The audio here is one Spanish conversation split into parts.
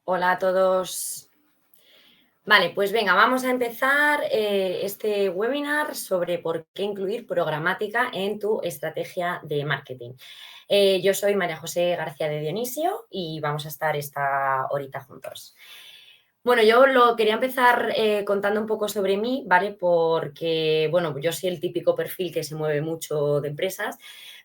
Hola a todos. Vale, pues venga, vamos a empezar este webinar sobre por qué incluir programática en tu estrategia de marketing. Yo soy María José García de Dionisio y vamos a estar esta horita juntos. Bueno, yo lo quería empezar contando un poco sobre mí, ¿vale? Porque, bueno, yo soy el típico perfil que se mueve mucho de empresas,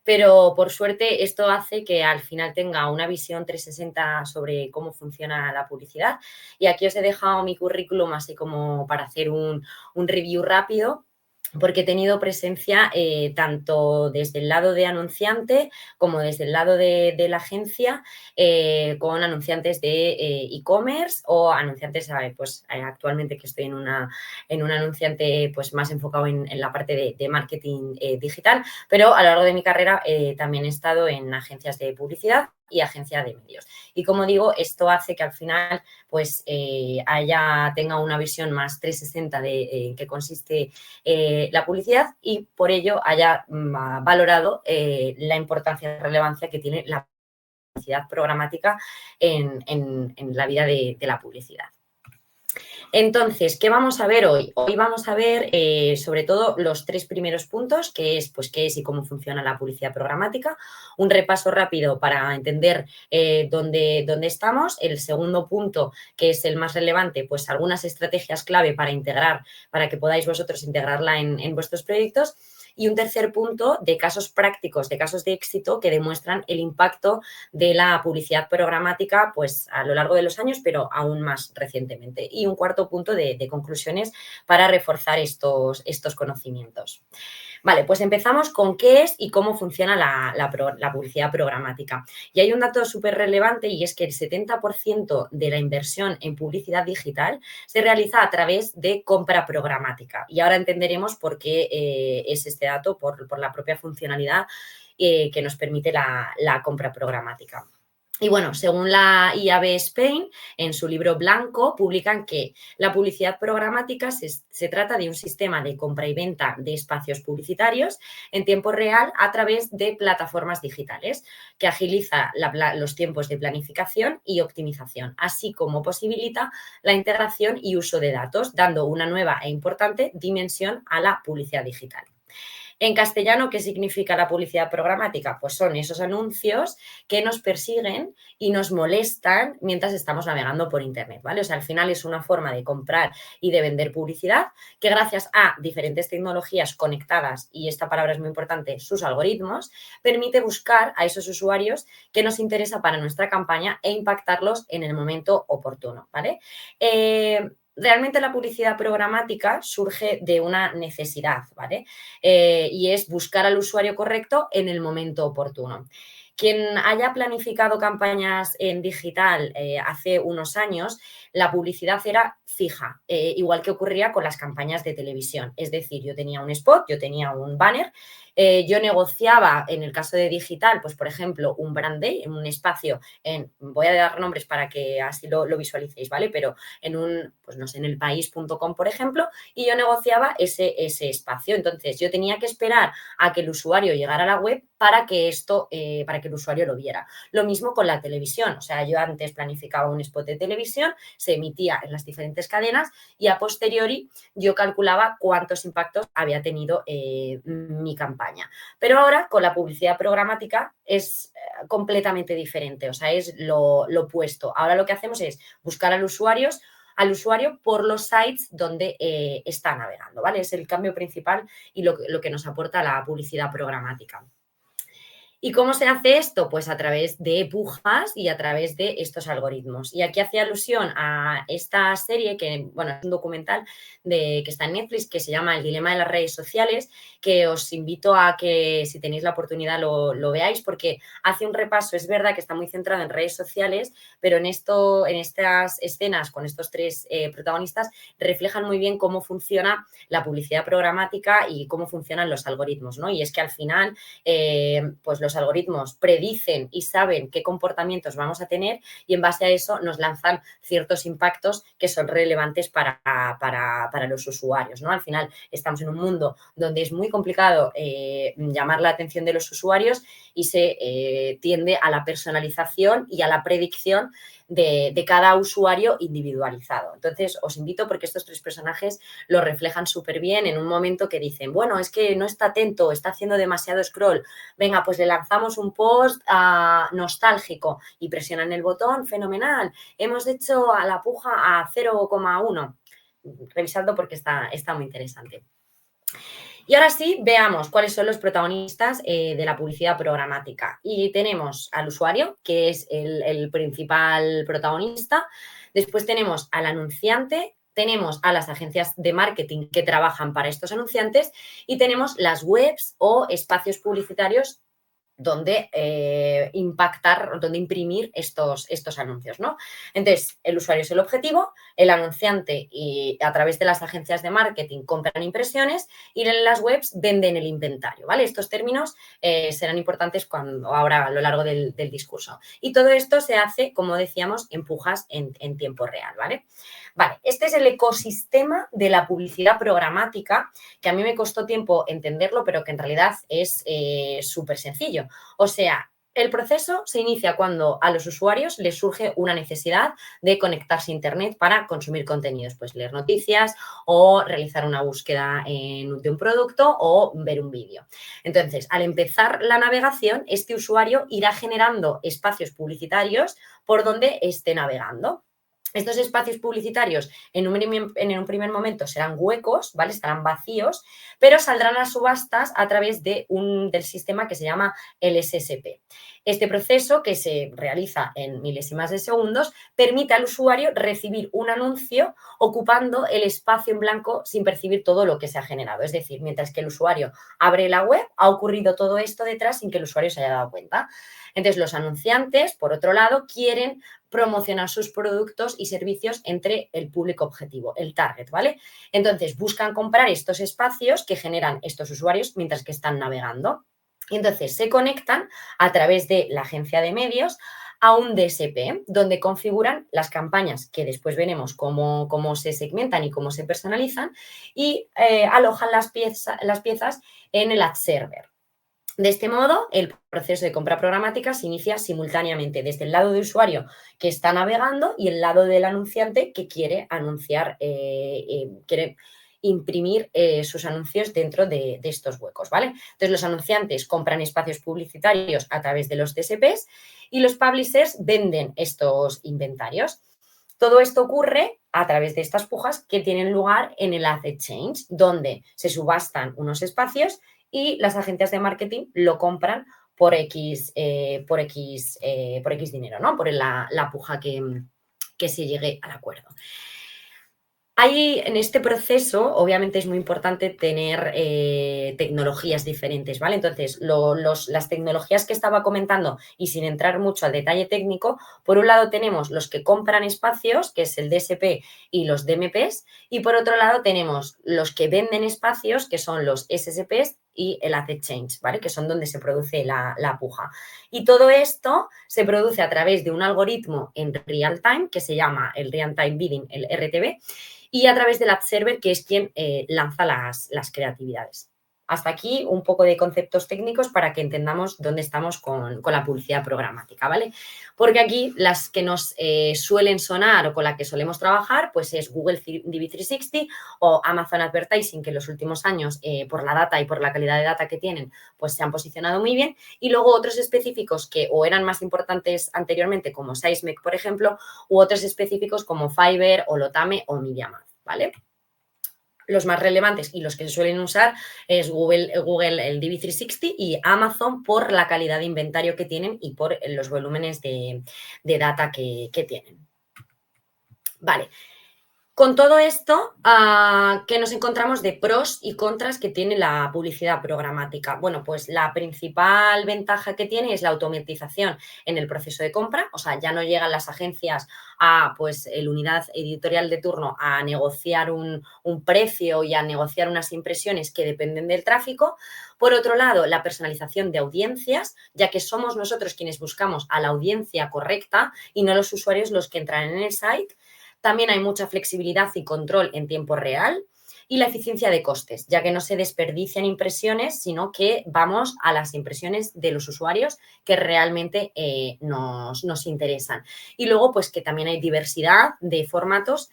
pero por suerte esto hace que al final tenga una visión 360 sobre cómo funciona la publicidad. Y aquí os he dejado mi currículum así como para hacer un review rápido, porque he tenido presencia tanto desde el lado de anunciante como desde el lado de la agencia, con anunciantes de e-commerce o anunciantes, pues actualmente que estoy en un anunciante pues más enfocado en la parte de marketing digital, pero a lo largo de mi carrera también he estado en agencias de publicidad y agencia de medios. Y como digo, esto hace que al final pues tenga una visión más 360 de en qué consiste la publicidad y por ello haya valorado la importancia y relevancia que tiene la publicidad programática en la vida de la publicidad. Entonces, ¿qué vamos a ver hoy? Hoy vamos a ver sobre todo los tres primeros puntos, que es pues qué es y cómo funciona la publicidad programática, un repaso rápido para entender dónde estamos, el segundo punto, que es el más relevante, pues algunas estrategias clave para que podáis vosotros integrarla en vuestros proyectos. Y un tercer punto de casos prácticos, de casos de éxito que demuestran el impacto de la publicidad programática pues a lo largo de los años, pero aún más recientemente. Y un cuarto punto de conclusiones para reforzar estos conocimientos. Vale, pues empezamos con qué es y cómo funciona la publicidad programática. Y hay un dato súper relevante y es que el 70% de la inversión en publicidad digital se realiza a través de compra programática. Y ahora entenderemos por qué es este dato, por la propia funcionalidad que nos permite la compra programática. Y bueno, según la IAB Spain, en su libro blanco, publican que la publicidad programática se trata de un sistema de compra y venta de espacios publicitarios en tiempo real a través de plataformas digitales, que agiliza los tiempos de planificación y optimización, así como posibilita la integración y uso de datos, dando una nueva e importante dimensión a la publicidad digital. En castellano, ¿qué significa la publicidad programática? Pues son esos anuncios que nos persiguen y nos molestan mientras estamos navegando por Internet, ¿vale? O sea, al final es una forma de comprar y de vender publicidad que gracias a diferentes tecnologías conectadas, y esta palabra es muy importante, sus algoritmos, permite buscar a esos usuarios que nos interesa para nuestra campaña e impactarlos en el momento oportuno, ¿vale? Realmente la publicidad programática surge de una necesidad, ¿vale? Y es buscar al usuario correcto en el momento oportuno. Quien haya planificado campañas en digital hace unos años, la publicidad era fija, igual que ocurría con las campañas de televisión. Es decir, yo tenía un spot, yo tenía un banner, yo negociaba, en el caso de digital, pues por ejemplo, un brand day, en un espacio, voy a dar nombres para que así lo visualicéis, ¿vale? Pero pues no sé, en elpaís.com, por ejemplo, y yo negociaba ese espacio. Entonces, yo tenía que esperar a que el usuario llegara a la web para que el usuario lo viera. Lo mismo con la televisión. O sea, yo antes planificaba un spot de televisión, se emitía en las diferentes cadenas y a posteriori yo calculaba cuántos impactos había tenido mi campaña. Pero ahora, con la publicidad programática, es completamente diferente. O sea, es lo opuesto. Ahora lo que hacemos es buscar al usuario por los sites donde está navegando, ¿vale? Es el cambio principal y lo que nos aporta la publicidad programática. ¿Y cómo se hace esto? Pues a través de pujas y a través de estos algoritmos. Y aquí hacía alusión a esta serie que, bueno, es un documental que está en Netflix que se llama El dilema de las redes sociales, que os invito a que si tenéis la oportunidad lo veáis porque hace un repaso, es verdad que está muy centrado en redes sociales, pero en estas escenas con estos tres protagonistas reflejan muy bien cómo funciona la publicidad programática y cómo funcionan los algoritmos, ¿no? Y es que al final, pues los algoritmos predicen y saben qué comportamientos vamos a tener y en base a eso nos lanzan ciertos impactos que son relevantes para los usuarios, ¿no? Al final estamos en un mundo donde es muy complicado llamar la atención de los usuarios y se tiende a la personalización y a la predicción de cada usuario individualizado. Entonces, os invito porque estos 3 personajes lo reflejan súper bien en un momento que dicen, bueno, es que no está atento, está haciendo demasiado scroll, venga, pues le lanzamos un post nostálgico y presionan el botón, fenomenal, hemos hecho a la puja a 0,1. Revisadlo porque está muy interesante. Y ahora sí, veamos cuáles son los protagonistas de la publicidad programática. Y tenemos al usuario, que es el principal protagonista. Después tenemos al anunciante, tenemos a las agencias de marketing que trabajan para estos anunciantes y tenemos las webs o espacios publicitarios donde impactar, donde imprimir estos anuncios, ¿no? Entonces, el usuario es el objetivo, el anunciante y a través de las agencias de marketing compran impresiones y en las webs venden el inventario, ¿vale? Estos términos serán importantes ahora a lo largo del discurso. Y todo esto se hace, como decíamos, en pujas en tiempo real, ¿vale? Vale, este es el ecosistema de la publicidad programática, que a mí me costó tiempo entenderlo, pero que en realidad es súper sencillo. O sea, el proceso se inicia cuando a los usuarios les surge una necesidad de conectarse a Internet para consumir contenidos, pues leer noticias o realizar una búsqueda de un producto o ver un vídeo. Entonces, al empezar la navegación, este usuario irá generando espacios publicitarios por donde esté navegando. Estos espacios publicitarios en un primer momento serán huecos, ¿vale? Estarán vacíos, pero saldrán a subastas a través del sistema que se llama el SSP. Este proceso, que se realiza en milésimas de segundos, permite al usuario recibir un anuncio ocupando el espacio en blanco sin percibir todo lo que se ha generado. Es decir, mientras que el usuario abre la web, ha ocurrido todo esto detrás sin que el usuario se haya dado cuenta. Entonces, los anunciantes, por otro lado, quieren promocionar sus productos y servicios entre el público objetivo, el target, ¿vale? Entonces, buscan comprar estos espacios que generan estos usuarios mientras que están navegando. Y entonces se conectan a través de la agencia de medios a un DSP, donde configuran las campañas, que después veremos cómo se segmentan y cómo se personalizan, y alojan las piezas en el ad server. De este modo, el proceso de compra programática se inicia simultáneamente desde el lado del usuario que está navegando y el lado del anunciante que quiere anunciar, quiere imprimir sus anuncios dentro de estos huecos, ¿vale? Entonces, los anunciantes compran espacios publicitarios a través de los DSPs y los publishers venden estos inventarios. Todo esto ocurre a través de estas pujas que tienen lugar en el Ad Exchange, donde se subastan unos espacios y las agencias de marketing lo compran por X dinero, ¿no? Por la puja que se llegue al acuerdo. En este proceso, obviamente, es muy importante tener tecnologías diferentes, ¿vale? Entonces, las tecnologías que estaba comentando, y sin entrar mucho al detalle técnico, por un lado tenemos los que compran espacios, que es el DSP y los DMPs, y por otro lado tenemos los que venden espacios, que son los SSPs y el Ad Exchange, ¿vale? Que son donde se produce la puja. Y todo esto se produce a través de un algoritmo en real time, que se llama el Real Time Bidding, el RTB, y a través del ad server, que es quien lanza las creatividades. Hasta aquí un poco de conceptos técnicos para que entendamos dónde estamos con la publicidad programática, ¿vale? Porque aquí las que nos suelen sonar o con las que solemos trabajar, pues es Google DV360 o Amazon Advertising, que en los últimos años, por la data y por la calidad de data que tienen, pues se han posicionado muy bien. Y luego otros específicos que o eran más importantes anteriormente, como Sizmek, por ejemplo, u otros específicos como Fiverr o Lotame o MediaMath, ¿vale? Los más relevantes y los que se suelen usar es Google el DV360 y Amazon por la calidad de inventario que tienen y por los volúmenes de data que tienen. Vale. Con todo esto, ¿qué nos encontramos de pros y contras que tiene la publicidad programática? Bueno, pues la principal ventaja que tiene es la automatización en el proceso de compra, o sea, ya no llegan las agencias pues, el unidad editorial de turno a negociar un precio y a negociar unas impresiones que dependen del tráfico. Por otro lado, la personalización de audiencias, ya que somos nosotros quienes buscamos a la audiencia correcta y no los usuarios los que entran en el site. También hay mucha flexibilidad y control en tiempo real y la eficiencia de costes, ya que no se desperdician impresiones, sino que vamos a las impresiones de los usuarios que realmente nos interesan. Y luego, pues que también hay diversidad de formatos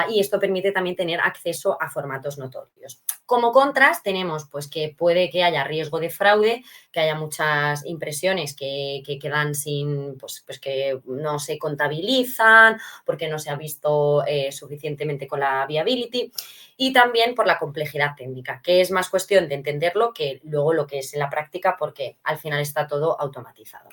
y esto permite también tener acceso a formatos notorios. Como contras tenemos pues que puede que haya riesgo de fraude, que haya muchas impresiones que quedan sin, pues que no se contabilizan porque no se ha visto suficientemente con la viability, y también por la complejidad técnica, que es más cuestión de entenderlo que luego lo que es en la práctica, porque al final está todo automatizado.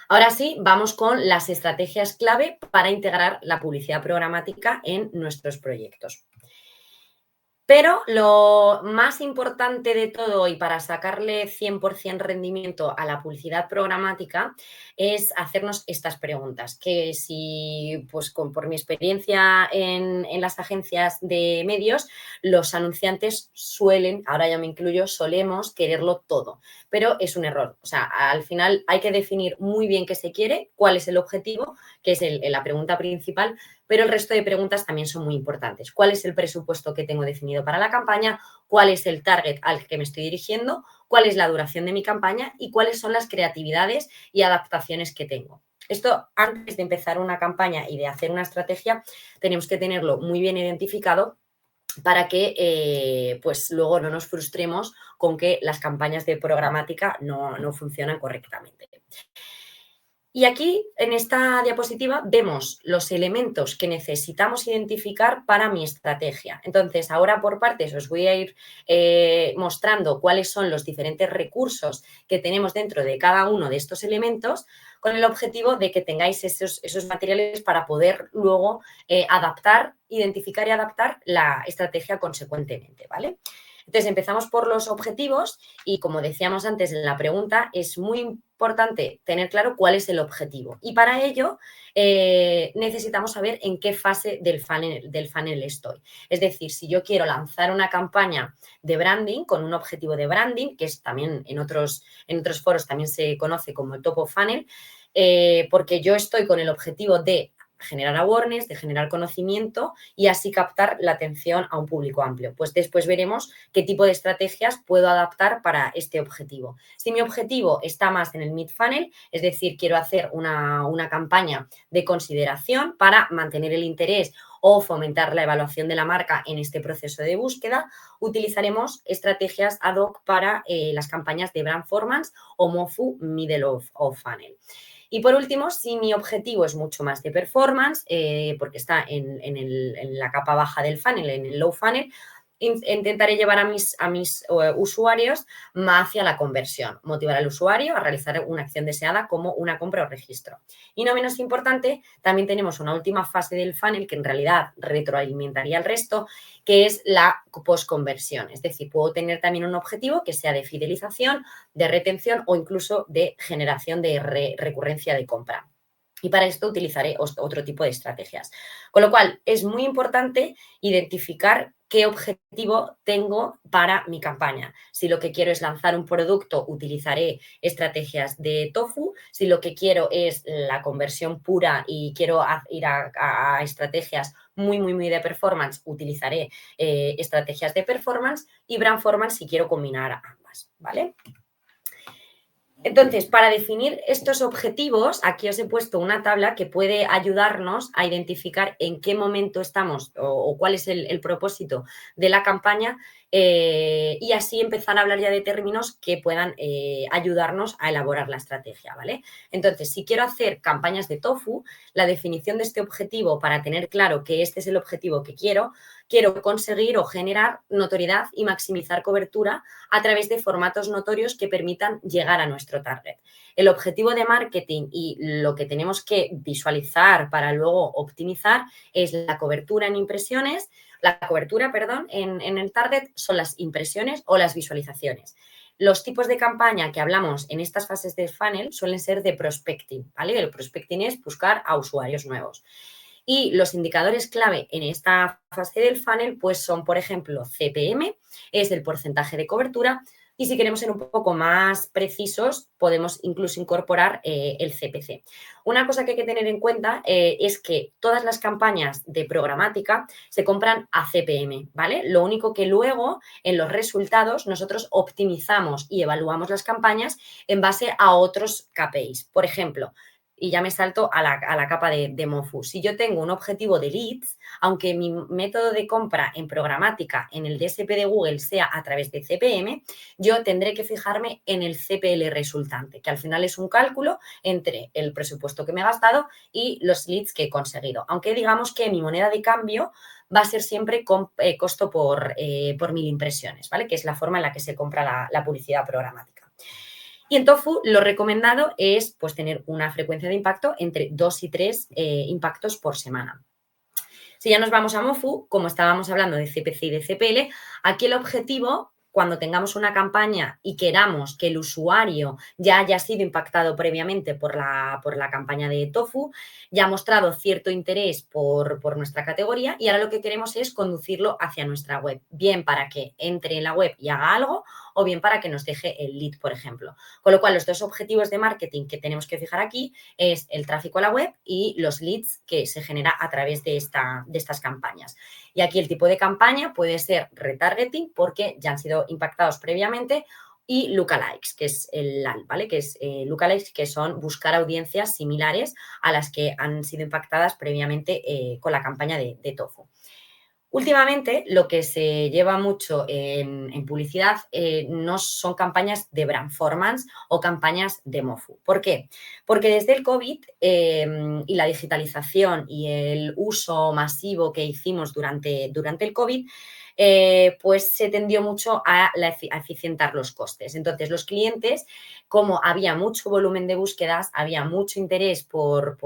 Ahora sí, vamos con las estrategias clave para integrar la publicidad programática en nuestros proyectos. Pero lo más importante de todo y para sacarle 100% rendimiento a la publicidad programática es hacernos estas preguntas, que si, pues por mi experiencia en las agencias de medios, los anunciantes suelen, ahora ya me incluyo, solemos quererlo todo, pero es un error. O sea, al final hay que definir muy bien qué se quiere, cuál es el objetivo, que es la pregunta principal, pero el resto de preguntas también son muy importantes. ¿Cuál es el presupuesto que tengo definido para la campaña? ¿Cuál es el target al que me estoy dirigiendo? ¿Cuál es la duración de mi campaña? ¿Y cuáles son las creatividades y adaptaciones que tengo? Esto, antes de empezar una campaña y de hacer una estrategia, tenemos que tenerlo muy bien identificado para que pues luego no nos frustremos con que las campañas de programática no funcionan correctamente. Y aquí, en esta diapositiva, vemos los elementos que necesitamos identificar para mi estrategia. Entonces, ahora por partes os voy a ir mostrando cuáles son los diferentes recursos que tenemos dentro de cada uno de estos elementos, con el objetivo de que tengáis esos materiales para poder luego adaptar, identificar y adaptar la estrategia consecuentemente, ¿vale? Entonces, empezamos por los objetivos y, como decíamos antes en la pregunta, es muy importante tener claro cuál es el objetivo. Y para ello necesitamos saber en qué fase del funnel estoy. Es decir, si yo quiero lanzar una campaña de branding con un objetivo de branding, que es también en otros foros también se conoce como el top of funnel, porque yo estoy con el objetivo de generar awareness, de generar conocimiento y así captar la atención a un público amplio. Pues después veremos qué tipo de estrategias puedo adaptar para este objetivo. Si mi objetivo está más en el mid-funnel, es decir, quiero hacer una campaña de consideración para mantener el interés o fomentar la evaluación de la marca en este proceso de búsqueda, utilizaremos estrategias ad hoc para las campañas de brand performance o MOFU, middle of funnel. Y por último, si mi objetivo es mucho más de performance, porque está en la capa baja del funnel, en el low funnel, intentaré llevar a mis usuarios más hacia la conversión, motivar al usuario a realizar una acción deseada como una compra o registro. Y no menos importante, también tenemos una última fase del funnel que en realidad retroalimentaría el resto, que es la postconversión. Es decir, puedo tener también un objetivo que sea de fidelización, de retención o incluso de generación de recurrencia de compra. Y para esto utilizaré otro tipo de estrategias. Con lo cual, es muy importante identificar qué objetivo tengo para mi campaña. Si lo que quiero es lanzar un producto, utilizaré estrategias de tofu. Si lo que quiero es la conversión pura y quiero ir a estrategias muy de performance, utilizaré estrategias de performance y brand performance si quiero combinar ambas, ¿vale? Entonces, para definir estos objetivos, aquí os he puesto una tabla que puede ayudarnos a identificar en qué momento estamos o cuál es el propósito de la campaña y así empezar a hablar ya de términos que puedan ayudarnos a elaborar la estrategia, ¿vale? Entonces, si quiero hacer campañas de tofu, la definición de este objetivo para tener claro que este es el objetivo que quiero conseguir o generar notoriedad y maximizar cobertura a través de formatos notorios que permitan llegar a nuestro target. El objetivo de marketing y lo que tenemos que visualizar para luego optimizar es la cobertura en impresiones, en el target son las impresiones o las visualizaciones. Los tipos de campaña que hablamos en estas fases de funnel suelen ser de prospecting, ¿vale? El prospecting es buscar a usuarios nuevos. Y los indicadores clave en esta fase del funnel pues son, por ejemplo, CPM, es el porcentaje de cobertura, Y si queremos ser un poco más precisos, podemos incluso incorporar el CPC. Una cosa que hay que tener en cuenta es que todas las campañas de programática se compran a CPM, ¿vale? Lo único que luego en los resultados nosotros optimizamos y evaluamos las campañas en base a otros KPIs. Por ejemplo, y ya me salto a la capa de MOFU. Si yo tengo un objetivo de leads, aunque mi método de compra en programática en el DSP de Google sea a través de CPM, yo tendré que fijarme en el CPL resultante, que al final es un cálculo entre el presupuesto que me he gastado y los leads que he conseguido. Aunque digamos que mi moneda de cambio va a ser siempre costo por 1000 impresiones, ¿vale? Que es la forma en la que se compra la publicidad programática. Y en Tofu lo recomendado es pues, tener una frecuencia de impacto entre 2 y 3 impactos por semana. Si ya nos vamos a MOFU, como estábamos hablando de CPC y de CPL, aquí el objetivo, cuando tengamos una campaña y queramos que el usuario ya haya sido impactado previamente por la campaña de Tofu, ya ha mostrado cierto interés por nuestra categoría y ahora lo que queremos es conducirlo hacia nuestra web, bien para que entre en la web y haga algo o bien para que nos deje el lead, por ejemplo. Con lo cual, los dos objetivos de marketing que tenemos que fijar aquí es el tráfico a la web y los leads que se genera a través de estas campañas. Y aquí el tipo de campaña puede ser retargeting porque ya han sido impactados previamente y lookalikes, que es el LAL, ¿vale? Que es lookalikes, que son buscar audiencias similares a las que han sido impactadas previamente con la campaña de Tofu. Últimamente, lo que se lleva mucho en publicidad no son campañas de brandformance o campañas de MOFU. ¿Por qué? Porque desde el COVID y la digitalización y el uso masivo que hicimos durante el COVID, pues se tendió mucho a eficientar los costes. Entonces, los clientes, como había mucho volumen de búsquedas, había mucho interés por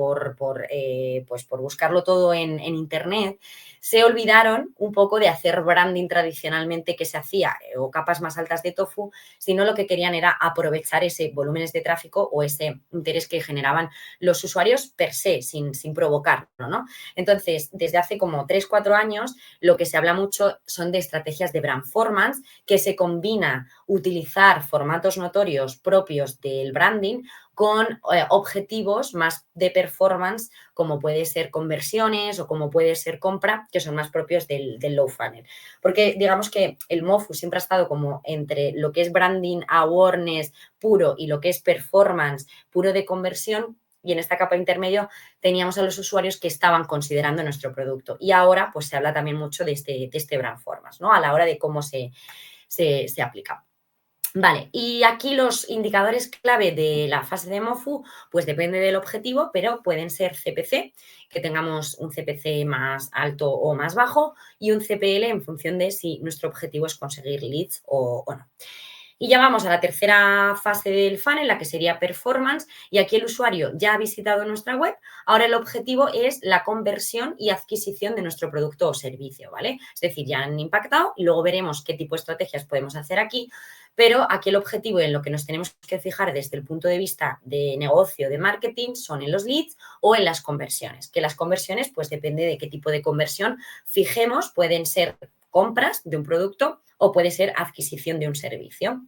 buscarlo todo en Internet, se olvidaron un poco de hacer branding tradicionalmente que se hacía o capas más altas de Tofu, sino lo que querían era aprovechar ese volúmenes de tráfico o ese interés que generaban los usuarios per se, sin provocarlo, ¿no? Entonces, desde hace como 3-4 años, lo que se habla mucho son de estrategias de brandformance, que se combina utilizar formatos notorios propios del branding con objetivos más de performance, como puede ser conversiones o como puede ser compra, que son más propios del low funnel. Porque digamos que el MOFU siempre ha estado como entre lo que es branding awareness puro y lo que es performance puro de conversión, y en esta capa intermedio teníamos a los usuarios que estaban considerando nuestro producto. Y ahora pues se habla también mucho de este brandformance, ¿no? A la hora de cómo se aplica. Vale, y aquí los indicadores clave de la fase de MOFU, pues depende del objetivo, pero pueden ser CPC, que tengamos un CPC más alto o más bajo, y un CPL en función de si nuestro objetivo es conseguir leads o no. Y ya vamos a la tercera fase del funnel, la que sería performance, y aquí el usuario ya ha visitado nuestra web. Ahora el objetivo es la conversión y adquisición de nuestro producto o servicio, ¿vale? Es decir, ya han impactado y luego veremos qué tipo de estrategias podemos hacer aquí, pero aquí el objetivo en lo que nos tenemos que fijar desde el punto de vista de negocio, de marketing, son en los leads o en las conversiones, que las conversiones, pues depende de qué tipo de conversión fijemos, pueden ser compras de un producto o puede ser adquisición de un servicio.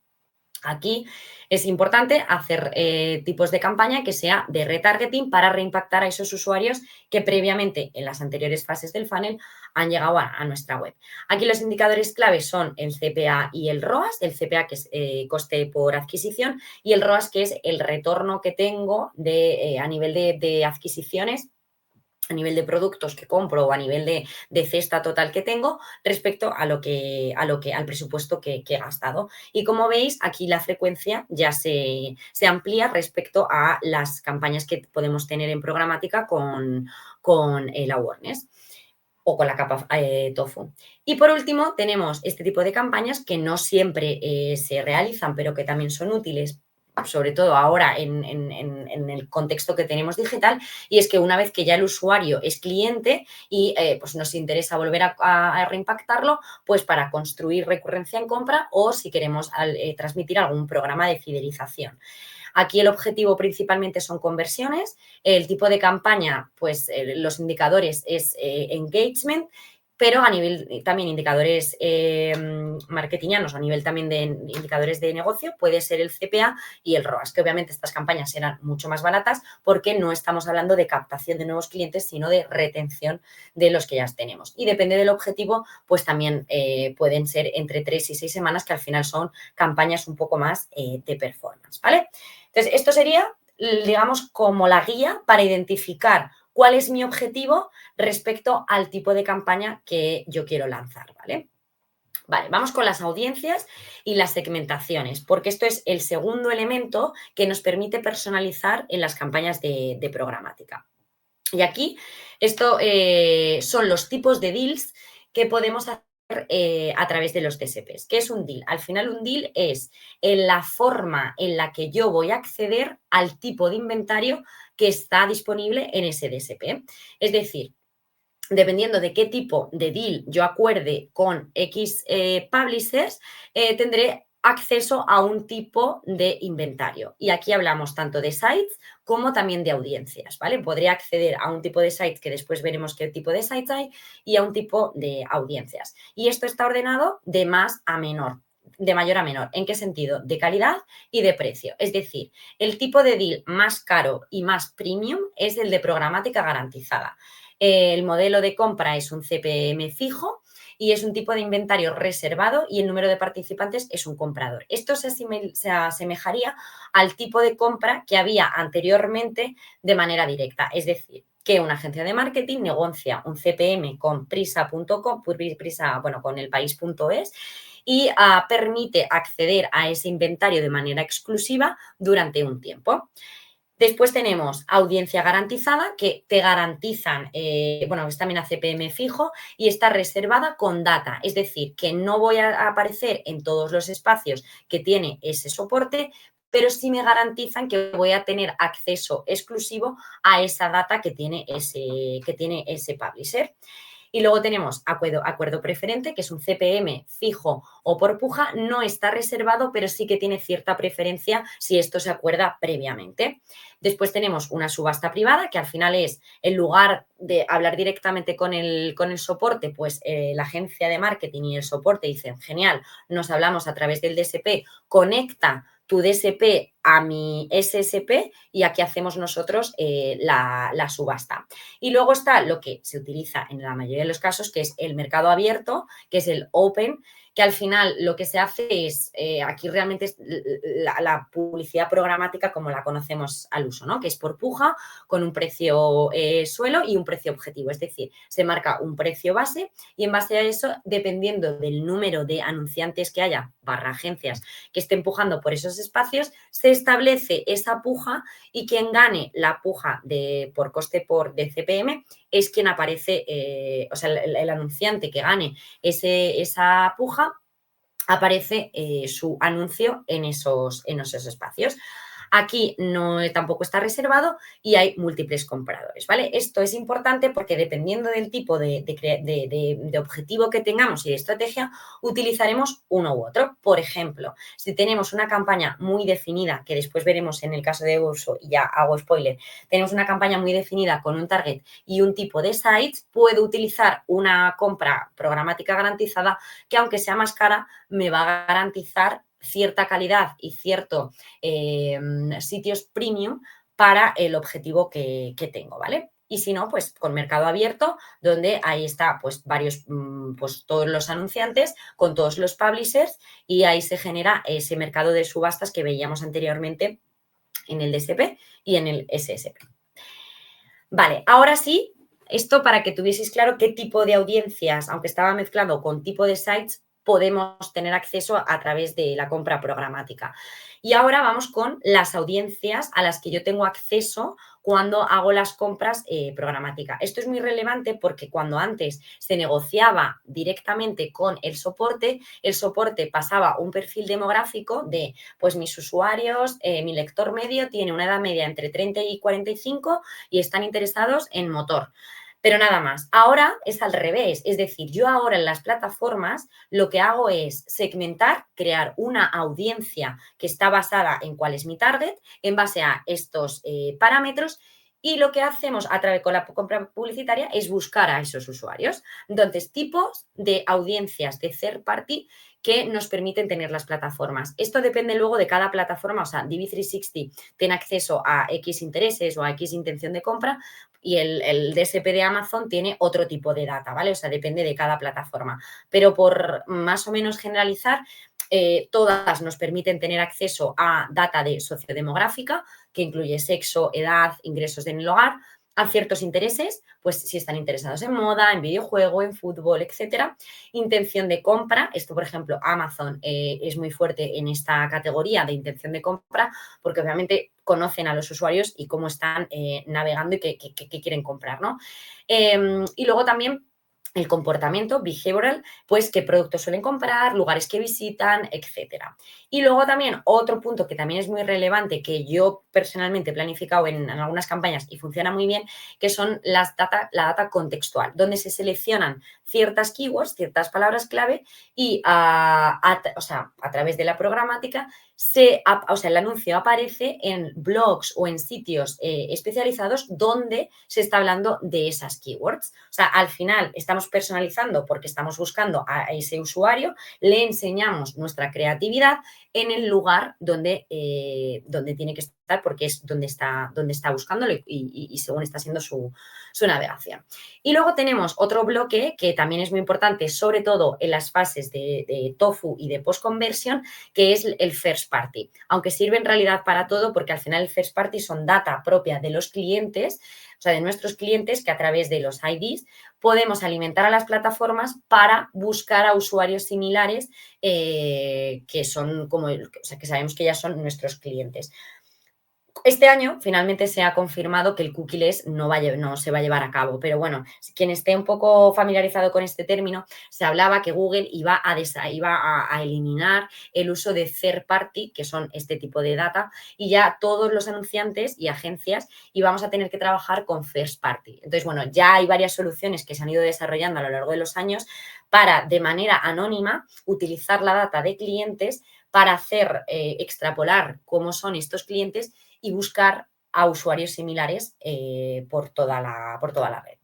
Aquí es importante hacer tipos de campaña que sea de retargeting para reimpactar a esos usuarios que previamente en las anteriores fases del funnel han llegado a nuestra web. Aquí los indicadores claves son el CPA y el ROAS, el CPA que es coste por adquisición y el ROAS que es el retorno que tengo a nivel de adquisiciones, a nivel de productos que compro o a nivel de cesta total que tengo respecto al presupuesto que he gastado. Y como veis, aquí la frecuencia ya se amplía respecto a las campañas que podemos tener en programática con el awareness o con la capa Tofu. Y por último, tenemos este tipo de campañas que no siempre se realizan, pero que también son útiles, sobre todo ahora en el contexto que tenemos digital, y es que una vez que ya el usuario es cliente y pues nos interesa volver a reimpactarlo, pues para construir recurrencia en compra o si queremos transmitir algún programa de fidelización. Aquí el objetivo principalmente son conversiones, el tipo de campaña, pues los indicadores es engagement, pero a nivel también indicadores marketingianos, a nivel también de indicadores de negocio, puede ser el CPA y el ROAS, que obviamente estas campañas serán mucho más baratas porque no estamos hablando de captación de nuevos clientes, sino de retención de los que ya tenemos. Y depende del objetivo, pues también pueden ser entre 3 y 6 semanas, que al final son campañas un poco más de performance, ¿vale? Entonces, esto sería, digamos, como la guía para identificar cuál es mi objetivo respecto al tipo de campaña que yo quiero lanzar, ¿vale? Vale, vamos con las audiencias y las segmentaciones, porque esto es el segundo elemento que nos permite personalizar en las campañas de programática. Y aquí, esto son los tipos de deals que podemos hacer a través de los DSPs. ¿Qué es un deal? Al final, un deal es la forma en la que yo voy a acceder al tipo de inventario que está disponible en ese DSP. Es decir, dependiendo de qué tipo de deal yo acuerde con X publishers, tendré acceso a un tipo de inventario. Y aquí hablamos tanto de sites como también de audiencias, ¿vale? Podría acceder a un tipo de sites, que después veremos qué tipo de sites hay, y a un tipo de audiencias. Y esto está ordenado de más a menor, de mayor a menor. ¿En qué sentido? De calidad y de precio. Es decir, el tipo de deal más caro y más premium es el de programática garantizada. El modelo de compra es un CPM fijo y es un tipo de inventario reservado y el número de participantes es un comprador. Esto se asemejaría al tipo de compra que había anteriormente de manera directa, es decir, que una agencia de marketing negocia un CPM con prisa.com, bueno, con elpaís.es y permite acceder a ese inventario de manera exclusiva durante un tiempo. Después tenemos audiencia garantizada, que te garantizan, bueno, es también a CPM fijo y está reservada con data, es decir, que no voy a aparecer en todos los espacios que tiene ese soporte, pero sí me garantizan que voy a tener acceso exclusivo a esa data que tiene ese publisher. Y luego tenemos acuerdo preferente, que es un CPM fijo o por puja, no está reservado, pero sí que tiene cierta preferencia si esto se acuerda previamente. Después tenemos una subasta privada, que al final es, en lugar de hablar directamente con el soporte, pues la agencia de marketing y el soporte dicen, genial, nos hablamos a través del DSP, conecta tu DSP a mi SSP y aquí hacemos nosotros la subasta. Y luego está lo que se utiliza en la mayoría de los casos, que es el mercado abierto, que es el open, que al final lo que se hace es, aquí realmente es la publicidad programática como la conocemos al uso, ¿no? Que es por puja, con un precio suelo y un precio objetivo. Es decir, se marca un precio base y en base a eso, dependiendo del número de anunciantes que haya, agencias que esté empujando por esos espacios, se establece esa puja y quien gane la puja por coste de CPM es quien aparece, o sea, el anunciante que gane esa puja aparece su anuncio en esos espacios. Aquí tampoco está reservado y hay múltiples compradores, ¿vale? Esto es importante porque dependiendo del tipo de objetivo que tengamos y de estrategia, utilizaremos uno u otro. Por ejemplo, si tenemos una campaña muy definida, que después veremos en el caso de Urso, y ya hago spoiler, tenemos una campaña muy definida con un target y un tipo de sites, puedo utilizar una compra programática garantizada que, aunque sea más cara, me va a garantizar cierta calidad y ciertos sitios premium para el objetivo que tengo, ¿vale? Y si no, pues con mercado abierto, donde ahí está pues varios, pues todos los anunciantes con todos los publishers y ahí se genera ese mercado de subastas que veíamos anteriormente en el DSP y en el SSP. Vale, ahora sí, esto para que tuvieseis claro qué tipo de audiencias, aunque estaba mezclado con tipo de sites, podemos tener acceso a través de la compra programática. Y ahora vamos con las audiencias a las que yo tengo acceso cuando hago las compras programáticas. Esto es muy relevante porque cuando antes se negociaba directamente con el soporte pasaba un perfil demográfico de, pues mis usuarios, mi lector medio tiene una edad media entre 30 y 45 y están interesados en motor. Pero nada más. Ahora es al revés. Es decir, yo ahora en las plataformas lo que hago es segmentar, crear una audiencia que está basada en cuál es mi target, en base a estos parámetros y lo que hacemos a través con la compra publicitaria es buscar a esos usuarios. Entonces, tipos de audiencias de third party que nos permiten tener las plataformas. Esto depende luego de cada plataforma, o sea, DV360 tiene acceso a X intereses o a X intención de compra y el DSP de Amazon tiene otro tipo de data, ¿vale? O sea, depende de cada plataforma. Pero por más o menos generalizar, todas nos permiten tener acceso a data de sociodemográfica, que incluye sexo, edad, ingresos en el hogar, a ciertos intereses, pues si están interesados en moda, en videojuego, en fútbol, etcétera. Intención de compra, esto por ejemplo Amazon es muy fuerte en esta categoría de intención de compra porque obviamente conocen a los usuarios y cómo están navegando y qué quieren comprar, ¿no? Y luego también el comportamiento behavioral, pues qué productos suelen comprar, lugares que visitan, etcétera. Y luego también otro punto que también es muy relevante, que yo personalmente he planificado en algunas campañas y funciona muy bien, que son la data contextual, donde se seleccionan ciertas keywords, ciertas palabras clave y o sea, a través de la programática o sea, el anuncio aparece en blogs o en sitios especializados donde se está hablando de esas keywords. O sea, al final estamos personalizando porque estamos buscando a ese usuario, le enseñamos nuestra creatividad en el lugar donde tiene que estar porque es donde está buscándolo y según está siendo su navegación. Y luego tenemos otro bloque que también es muy importante, sobre todo en las fases de TOFU y de post-conversion, que es el first party, aunque sirve en realidad para todo porque al final el first party son data propia de los clientes, o sea, de nuestros clientes que a través de los IDs podemos alimentar a las plataformas para buscar a usuarios similares que son como, o sea, que sabemos que ya son nuestros clientes. Este año finalmente se ha confirmado que el cookieless no se va a llevar a cabo, pero bueno, quien esté un poco familiarizado con este término, se hablaba que Google iba a eliminar el uso de third party, que son este tipo de data, y ya todos los anunciantes y agencias íbamos a tener que trabajar con first party. Entonces, bueno, ya hay varias soluciones que se han ido desarrollando a lo largo de los años para, de manera anónima, utilizar la data de clientes para hacer extrapolar cómo son estos clientes y buscar a usuarios similares por toda la red.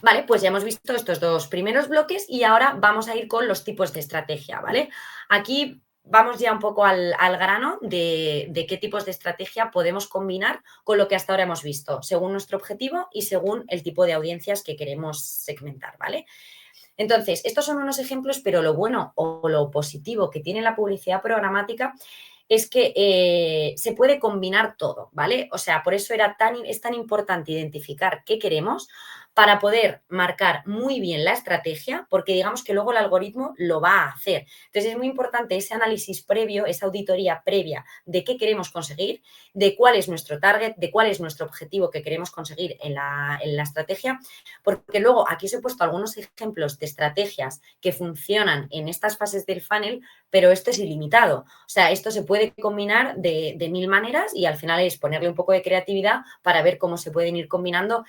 Vale, pues ya hemos visto estos dos primeros bloques y ahora vamos a ir con los tipos de estrategia, ¿vale? Aquí vamos ya un poco al grano de qué tipos de estrategia podemos combinar con lo que hasta ahora hemos visto, según nuestro objetivo y según el tipo de audiencias que queremos segmentar, ¿vale? Entonces, estos son unos ejemplos, pero lo bueno o lo positivo que tiene la publicidad programática es que se puede combinar todo, ¿vale? O sea, por eso es tan importante identificar qué queremos para poder marcar muy bien la estrategia, porque digamos que luego el algoritmo lo va a hacer. Entonces, es muy importante ese análisis previo, esa auditoría previa de qué queremos conseguir, de cuál es nuestro target, de cuál es nuestro objetivo que queremos conseguir en la estrategia, porque luego aquí os he puesto algunos ejemplos de estrategias que funcionan en estas fases del funnel, pero esto es ilimitado. O sea, esto se puede combinar de mil maneras y al final es ponerle un poco de creatividad para ver cómo se pueden ir combinando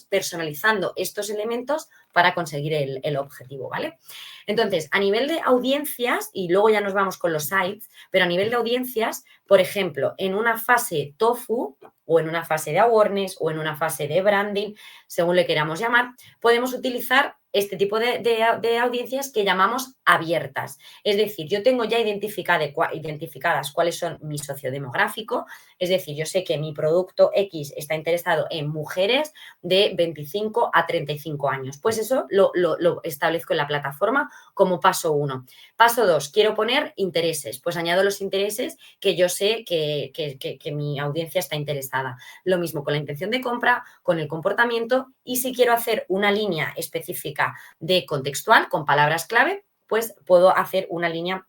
personalizando estos elementos para conseguir el objetivo, ¿vale? Entonces, a nivel de audiencias, y luego ya nos vamos con los sites, pero a nivel de audiencias, por ejemplo, en una fase TOFU o en una fase de awareness o en una fase de branding, según le queramos llamar, podemos utilizar este tipo de audiencias que llamamos abiertas. Es decir, yo tengo ya identificadas cuáles son mi sociodemográfico, es decir, yo sé que mi producto X está interesado en mujeres de 25 a 35 años. Pues eso lo establezco en la plataforma como paso 1. Paso 2, quiero poner intereses. Pues añado los intereses que yo sé que mi audiencia está interesada. Lo mismo con la intención de compra, con el comportamiento y si quiero hacer una línea específica de contextual con palabras clave, pues puedo hacer una línea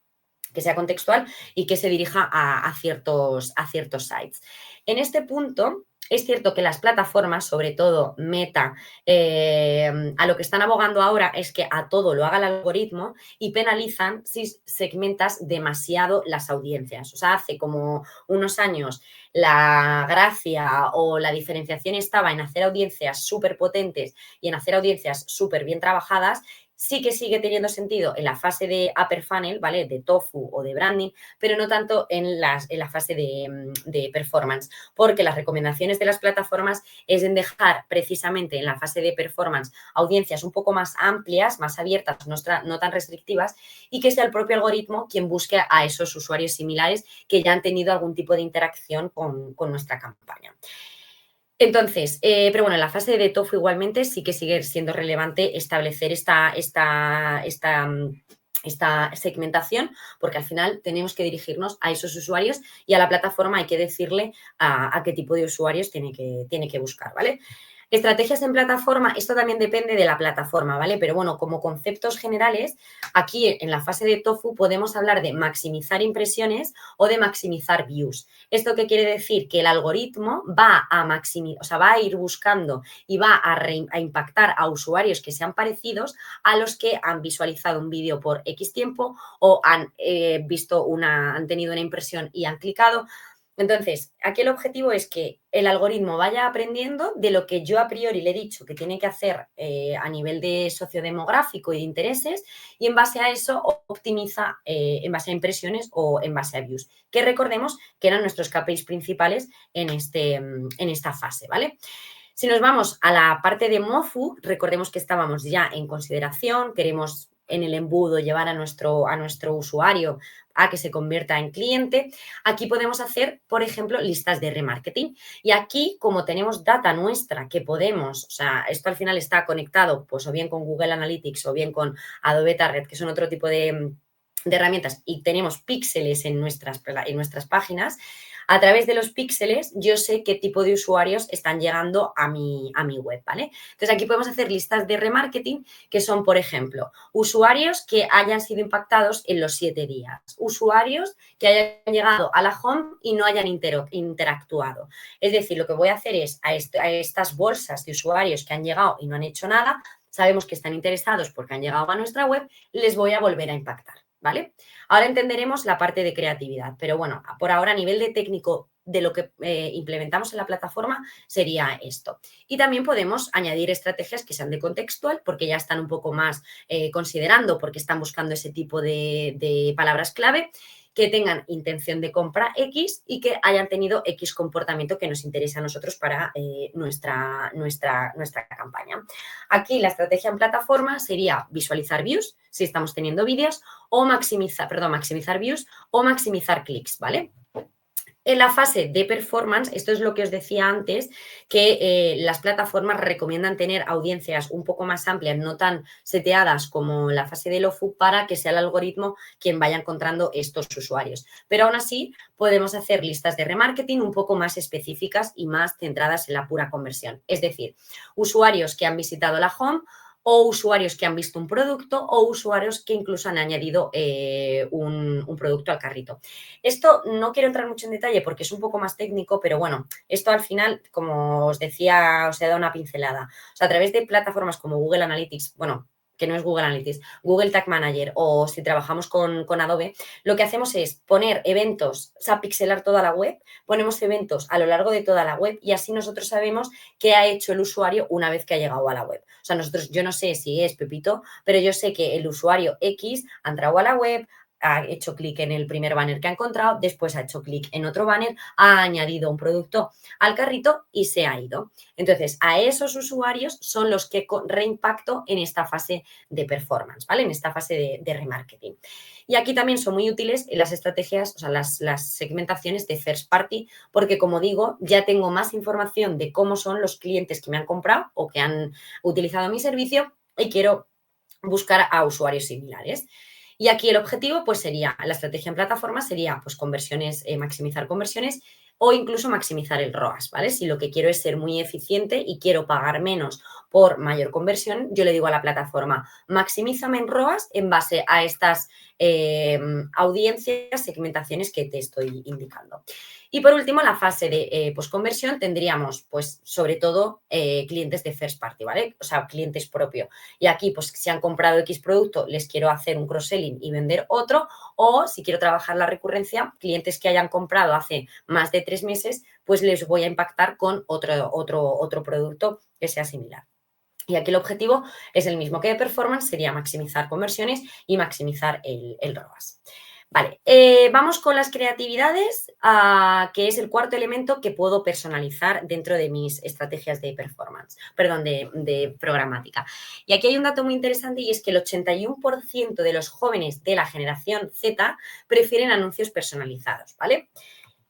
que sea contextual y que se dirija a ciertos sites. En este punto, es cierto que las plataformas, sobre todo Meta, a lo que están abogando ahora es que a todo lo haga el algoritmo y penalizan si segmentas demasiado las audiencias. O sea, hace como unos años la gracia o la diferenciación estaba en hacer audiencias súper potentes y en hacer audiencias súper bien trabajadas. sí que sigue teniendo sentido en la fase de upper funnel, ¿vale? De TOFU o de branding, pero no tanto en la fase de performance, porque las recomendaciones de las plataformas es en dejar precisamente en la fase de performance audiencias un poco más amplias, más abiertas, no tan restrictivas, y que sea el propio algoritmo quien busque a esos usuarios similares que ya han tenido algún tipo de interacción con nuestra campaña. Entonces, pero bueno, en la fase de TOFU igualmente sí que sigue siendo relevante establecer esta segmentación, porque al final tenemos que dirigirnos a esos usuarios y a la plataforma hay que decirle a qué tipo de usuarios tiene que buscar, ¿vale? Estrategias en plataforma, esto también depende de la plataforma, ¿vale? Pero bueno, como conceptos generales, aquí en la fase de TOFU podemos hablar de maximizar impresiones o de maximizar views. ¿Esto qué quiere decir? Que el algoritmo va a va a ir buscando y va a impactar a usuarios que sean parecidos a los que han visualizado un vídeo por X tiempo o han han tenido una impresión y han clicado. Entonces, aquí el objetivo es que el algoritmo vaya aprendiendo de lo que yo a priori le he dicho que tiene que hacer a nivel de sociodemográfico y de intereses y en base a eso optimiza en base a impresiones o en base a views, que recordemos que eran nuestros KPIs principales en esta fase, ¿vale? Si nos vamos a la parte de MOFU, recordemos que estábamos ya en consideración, queremos en el embudo llevar a nuestro usuario a que se convierta en cliente. Aquí podemos hacer, por ejemplo, listas de remarketing. Y aquí, como tenemos data nuestra que podemos, o sea, esto al final está conectado pues o bien con Google Analytics o bien con Adobe Target, que son otro tipo de herramientas y tenemos píxeles en nuestras páginas, a través de los píxeles yo sé qué tipo de usuarios están llegando a mi web, ¿vale? Entonces aquí podemos hacer listas de remarketing que son, por ejemplo, usuarios que hayan sido impactados en los 7 días, usuarios que hayan llegado a la home y no hayan interactuado. Es decir, lo que voy a hacer es a estas bolsas de usuarios que han llegado y no han hecho nada, sabemos que están interesados porque han llegado a nuestra web, les voy a volver a impactar, ¿vale? Ahora entenderemos la parte de creatividad, pero bueno, por ahora a nivel de técnico de lo que implementamos en la plataforma sería esto. Y también podemos añadir estrategias que sean de contextual porque ya están un poco más considerando, porque están buscando ese tipo de palabras clave que tengan intención de compra X y que hayan tenido X comportamiento que nos interesa a nosotros para nuestra campaña. Aquí la estrategia en plataforma sería visualizar views, si estamos teniendo vídeos, o maximizar views o maximizar clics, ¿vale? En la fase de performance, esto es lo que os decía antes, que las plataformas recomiendan tener audiencias un poco más amplias, no tan seteadas como la fase de LOFU, para que sea el algoritmo quien vaya encontrando estos usuarios. Pero aún así, podemos hacer listas de remarketing un poco más específicas y más centradas en la pura conversión. Es decir, usuarios que han visitado la home o usuarios que han visto un producto o usuarios que incluso han añadido un producto al carrito. Esto no quiero entrar mucho en detalle porque es un poco más técnico, pero bueno, esto al final, como os decía, os he dado una pincelada. O sea, a través de plataformas como Google Analytics, bueno, que no es Google Analytics, Google Tag Manager o si trabajamos con Adobe, lo que hacemos es poner eventos, o sea, pixelar toda la web, ponemos eventos a lo largo de toda la web y así nosotros sabemos qué ha hecho el usuario una vez que ha llegado a la web. O sea, yo no sé si es Pepito, pero yo sé que el usuario X ha entrado a la web, ha hecho clic en el primer banner que ha encontrado, después ha hecho clic en otro banner, ha añadido un producto al carrito y se ha ido. Entonces, a esos usuarios son los que reimpacto en esta fase de performance, ¿vale? En esta fase de remarketing. Y aquí también son muy útiles las estrategias, o sea, las segmentaciones de first party, porque como digo, ya tengo más información de cómo son los clientes que me han comprado o que han utilizado mi servicio y quiero buscar a usuarios similares. Y aquí el objetivo, pues sería, la estrategia en plataforma sería, pues conversiones, maximizar conversiones o incluso maximizar el ROAS, ¿vale? Si lo que quiero es ser muy eficiente y quiero pagar menos por mayor conversión, yo le digo a la plataforma, maximízame en ROAS en base a estas audiencias, segmentaciones que te estoy indicando. Y por último, la fase de postconversión tendríamos, pues, sobre todo, clientes de first party, ¿vale? O sea, clientes propios. Y aquí, pues, si han comprado X producto, les quiero hacer un cross-selling y vender otro, o si quiero trabajar la recurrencia, clientes que hayan comprado hace más de 3 meses, pues les voy a impactar con otro producto que sea similar. Y aquí el objetivo es el mismo que de performance, sería maximizar conversiones y maximizar el ROAS. Vale, vamos con las creatividades, que es el cuarto elemento que puedo personalizar dentro de mis estrategias de performance, perdón, de programática. Y aquí hay un dato muy interesante y es que el 81% de los jóvenes de la generación Z prefieren anuncios personalizados, ¿vale?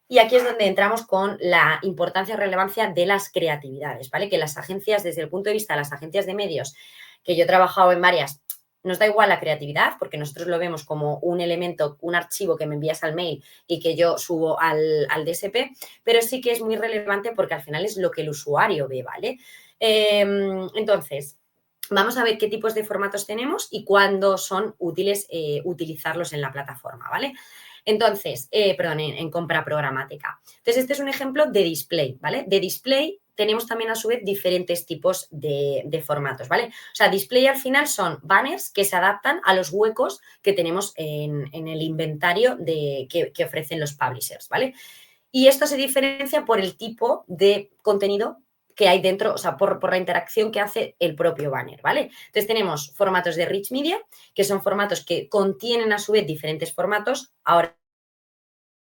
Y aquí es donde entramos con la importancia y relevancia de las creatividades, ¿vale? Que las agencias, desde el punto de vista de las agencias de medios, que yo he trabajado en varias, nos da igual la creatividad, porque nosotros lo vemos como un elemento, un archivo que me envías al mail y que yo subo al DSP, pero sí que es muy relevante porque al final es lo que el usuario ve, ¿vale? Entonces, vamos a ver qué tipos de formatos tenemos y cuándo son útiles utilizarlos en la plataforma, ¿vale? Entonces, perdón, en compra programática. Entonces, este es un ejemplo de display, ¿vale? De display tenemos también a su vez diferentes tipos de formatos, ¿vale? O sea, display al final son banners que se adaptan a los huecos que tenemos en el inventario que ofrecen los publishers, ¿vale? Y esto se diferencia por el tipo de contenido que hay dentro, o sea, por la interacción que hace el propio banner, ¿vale? Entonces tenemos formatos de rich media, que son formatos que contienen a su vez diferentes formatos. Ahora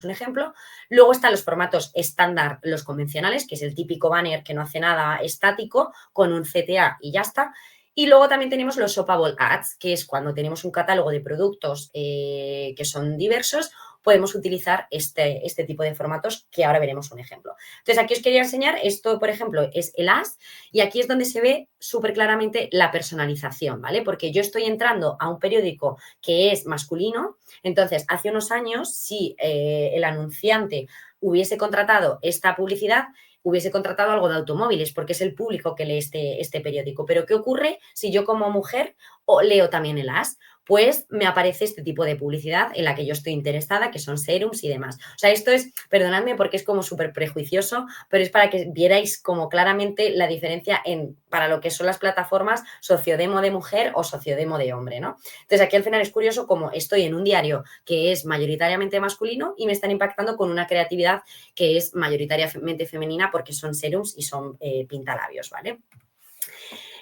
un ejemplo. Luego están los formatos estándar, los convencionales, que es el típico banner que no hace nada estático, con un CTA y ya está. Y luego también tenemos los shoppable ads, que es cuando tenemos un catálogo de productos que son diversos, podemos utilizar este tipo de formatos, que ahora veremos un ejemplo. Entonces, aquí os quería enseñar, esto, por ejemplo, es el ads, y aquí es donde se ve súper claramente la personalización, ¿vale? Porque yo estoy entrando a un periódico que es masculino, entonces, hace unos años, si el anunciante hubiese contratado esta publicidad, hubiese contratado algo de automóviles, porque es el público que lee este periódico. Pero, ¿qué ocurre si yo como mujer leo también el AS? Pues me aparece este tipo de publicidad en la que yo estoy interesada, que son serums y demás. O sea, esto es, perdonadme porque es como súper prejuicioso, pero es para que vierais como claramente la diferencia para lo que son las plataformas sociodemo de mujer o sociodemo de hombre, ¿no? Entonces, aquí al final es curioso como estoy en un diario que es mayoritariamente masculino y me están impactando con una creatividad que es mayoritariamente femenina porque son serums y son pintalabios, ¿vale?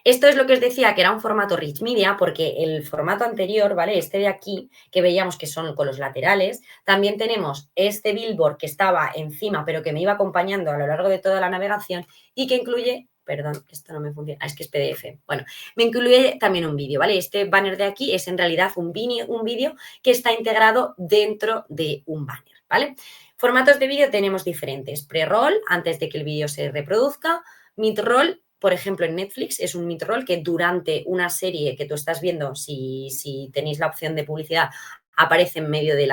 Esto es lo que os decía, que era un formato rich media, porque el formato anterior, ¿vale? Este de aquí, que veíamos que son con los laterales, también tenemos este billboard que estaba encima, pero que me iba acompañando a lo largo de toda la navegación y que incluye, perdón, esto no me funciona, es que es PDF, bueno, me incluye también un vídeo, ¿vale? Este banner de aquí es en realidad un vídeo que está integrado dentro de un banner, ¿vale? Formatos de vídeo tenemos diferentes, pre-roll, antes de que el vídeo se reproduzca, mid-roll, por ejemplo, en Netflix es un mid-roll que durante una serie que tú estás viendo, si tenéis la opción de publicidad, aparece en medio del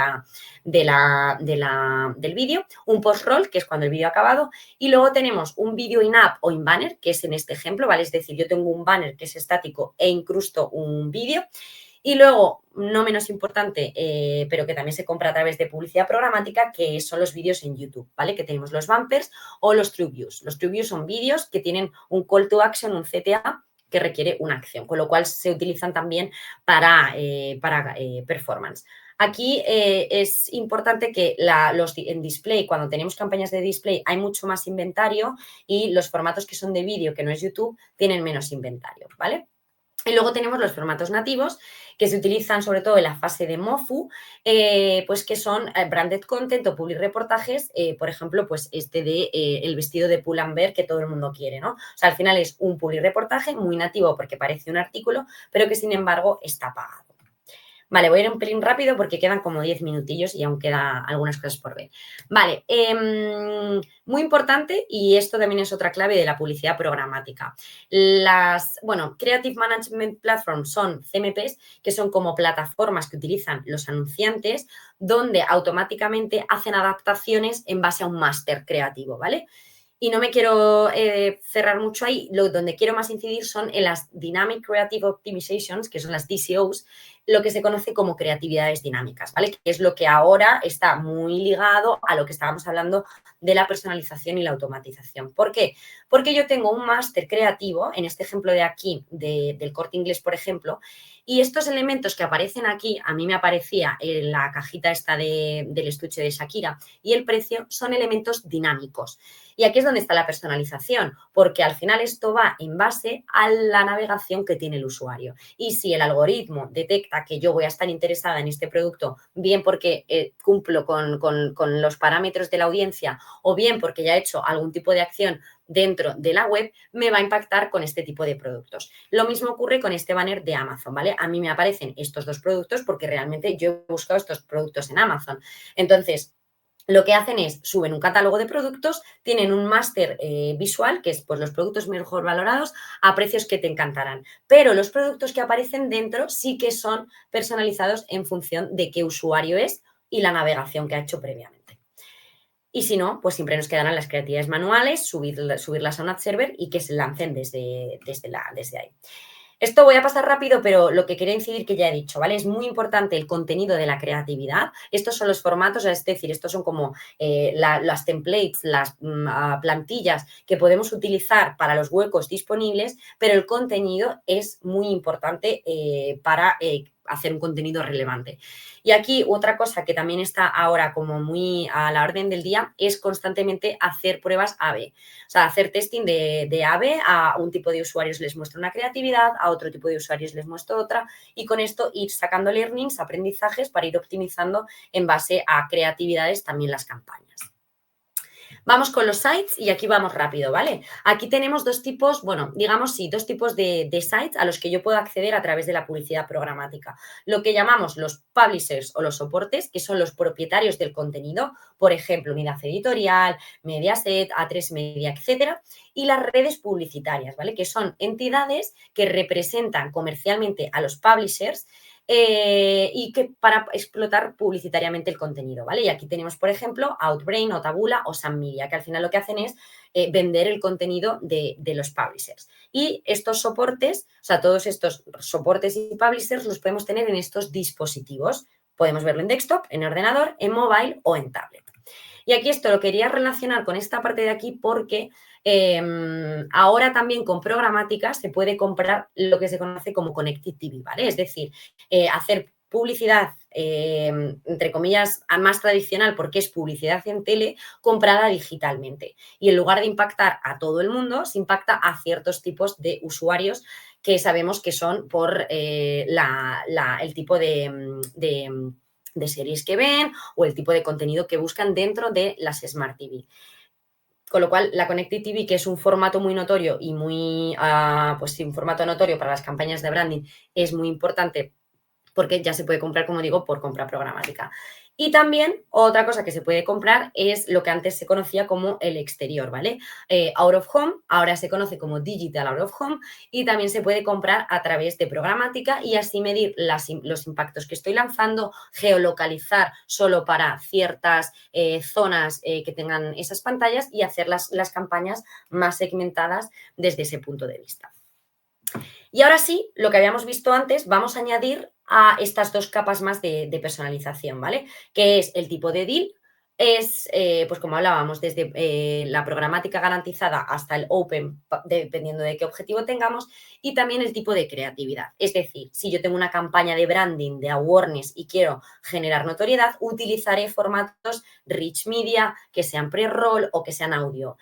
vídeo, un post-roll, que es cuando el vídeo ha acabado, y luego tenemos un vídeo in-app o in-banner, que es en este ejemplo, ¿vale? Es decir, yo tengo un banner que es estático e incrusto un vídeo, y luego, no menos importante, pero que también se compra a través de publicidad programática, que son los vídeos en YouTube, ¿vale? Que tenemos los bumpers o los true views. Los true views son vídeos que tienen un call to action, un CTA, que requiere una acción, con lo cual se utilizan también para performance. Aquí es importante que en display, cuando tenemos campañas de display, hay mucho más inventario y los formatos que son de vídeo, que no es YouTube, tienen menos inventario, ¿vale? Y luego tenemos los formatos nativos que se utilizan sobre todo en la fase de MOFU, pues que son branded content o public reportajes, por ejemplo, pues este de el vestido de Pull&Bear que todo el mundo quiere, ¿no? O sea, al final es un public reportaje muy nativo porque parece un artículo, pero que sin embargo está pagado. Vale, voy a ir un pelín rápido porque quedan como 10 minutillos y aún quedan algunas cosas por ver. Vale, muy importante, y esto también es otra clave de la publicidad programática. Creative Management Platforms son CMPs, que son como plataformas que utilizan los anunciantes, donde automáticamente hacen adaptaciones en base a un máster creativo, ¿vale? Y no me quiero cerrar mucho ahí, donde quiero más incidir son en las Dynamic Creative Optimizations, que son las DCOs, lo que se conoce como creatividades dinámicas, ¿vale? Que es lo que ahora está muy ligado a lo que estábamos hablando de la personalización y la automatización. ¿Por qué? Porque yo tengo un máster creativo, en este ejemplo de aquí, del Corte Inglés, por ejemplo, y estos elementos que aparecen aquí, a mí me aparecía en la cajita esta del estuche de Shakira, y el precio son elementos dinámicos. Y aquí es donde está la personalización, porque al final esto va en base a la navegación que tiene el usuario. Y si el algoritmo detecta que yo voy a estar interesada en este producto, bien porque cumplo con los parámetros de la audiencia o bien porque ya he hecho algún tipo de acción dentro de la web, me va a impactar con este tipo de productos. Lo mismo ocurre con este banner de Amazon, ¿vale? A mí me aparecen estos dos productos porque realmente yo he buscado estos productos en Amazon. Entonces, lo que hacen es, suben un catálogo de productos, tienen un máster visual, que es pues, los productos mejor valorados a precios que te encantarán. Pero los productos que aparecen dentro sí que son personalizados en función de qué usuario es y la navegación que ha hecho previamente. Y si no, pues siempre nos quedarán las creatividades manuales, subirlas a un ad server y que se lancen desde ahí. Esto voy a pasar rápido, pero lo que quería incidir que ya he dicho, ¿vale? Es muy importante el contenido de la creatividad. Estos son los formatos, es decir, estos son como las templates, las plantillas que podemos utilizar para los huecos disponibles, pero el contenido es muy importante para hacer un contenido relevante. Y aquí otra cosa que también está ahora como muy a la orden del día es constantemente hacer pruebas A/B. O sea, hacer testing de A/B, a un tipo de usuarios les muestro una creatividad, a otro tipo de usuarios les muestro otra y con esto ir sacando learnings, aprendizajes para ir optimizando en base a creatividades también las campañas. Vamos con los sites y aquí vamos rápido, ¿vale? Aquí tenemos dos tipos, bueno, digamos sí, dos tipos de sites a los que yo puedo acceder a través de la publicidad programática. Lo que llamamos los publishers o los soportes, que son los propietarios del contenido, por ejemplo, Unidad Editorial, Mediaset, A3 Media, etcétera, y las redes publicitarias, ¿vale? Que son entidades que representan comercialmente a los publishers y que para explotar publicitariamente el contenido, ¿vale? Y aquí tenemos, por ejemplo, Outbrain o Taboola o Sun Media, que al final lo que hacen es vender el contenido de los publishers. Y estos soportes, o sea, todos estos soportes y publishers los podemos tener en estos dispositivos. Podemos verlo en desktop, en ordenador, en mobile o en tablet. Y aquí esto lo quería relacionar con esta parte de aquí porque ahora también con programática se puede comprar lo que se conoce como Connected TV, ¿vale? Es decir, hacer publicidad, entre comillas, más tradicional porque es publicidad en tele comprada digitalmente. Y en lugar de impactar a todo el mundo, se impacta a ciertos tipos de usuarios que sabemos que son por el tipo de series que ven o el tipo de contenido que buscan dentro de las Smart TV. Con lo cual, la Connected TV, que es un formato muy notorio y muy, pues sí, un formato notorio para las campañas de branding, es muy importante porque ya se puede comprar, como digo, por compra programática. Y también otra cosa que se puede comprar es lo que antes se conocía como el exterior, ¿vale? Out of home, ahora se conoce como digital out of home y también se puede comprar a través de programática y así medir los impactos que estoy lanzando, geolocalizar solo para ciertas zonas que tengan esas pantallas y hacer las campañas más segmentadas desde ese punto de vista. Y ahora sí, lo que habíamos visto antes, vamos a añadir a estas dos capas más de personalización, ¿vale? Que es el tipo de deal, es, pues como hablábamos, desde la programática garantizada hasta el open, dependiendo de qué objetivo tengamos, y también el tipo de creatividad. Es decir, si yo tengo una campaña de branding, de awareness y quiero generar notoriedad, utilizaré formatos rich media, que sean pre-roll o que sean audio.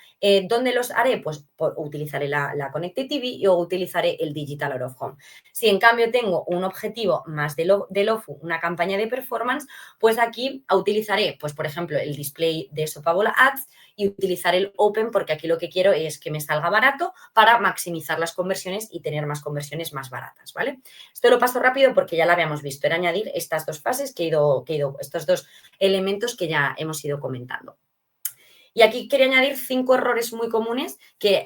¿Dónde los haré? Pues utilizaré la Connected TV y o utilizaré el Digital Out of Home. Si en cambio tengo un objetivo más de LOFU, una campaña de performance, pues aquí utilizaré, pues por ejemplo, el display de Sopabola Ads y utilizar el Open porque aquí lo que quiero es que me salga barato para maximizar las conversiones y tener más conversiones más baratas, ¿vale? Esto lo paso rápido porque ya lo habíamos visto, era añadir estas dos fases estos dos elementos que ya hemos ido comentando. Y aquí quería añadir 5 errores muy comunes que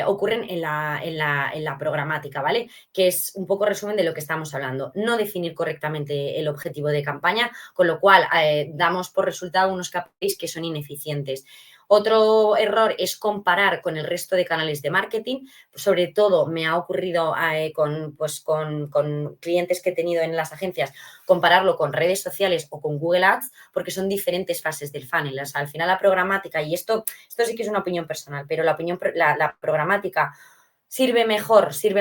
ocurren en la programática, ¿vale? Que es un poco resumen de lo que estamos hablando. No definir correctamente el objetivo de campaña, con lo cual damos por resultado unos KPIs que son ineficientes. Otro error es comparar con el resto de canales de marketing. Sobre todo me ha ocurrido con clientes que he tenido en las agencias, compararlo con redes sociales o con Google Ads, porque son diferentes fases del funnel. O sea, al final la programática, y esto sí que es una opinión personal, pero la programática sirve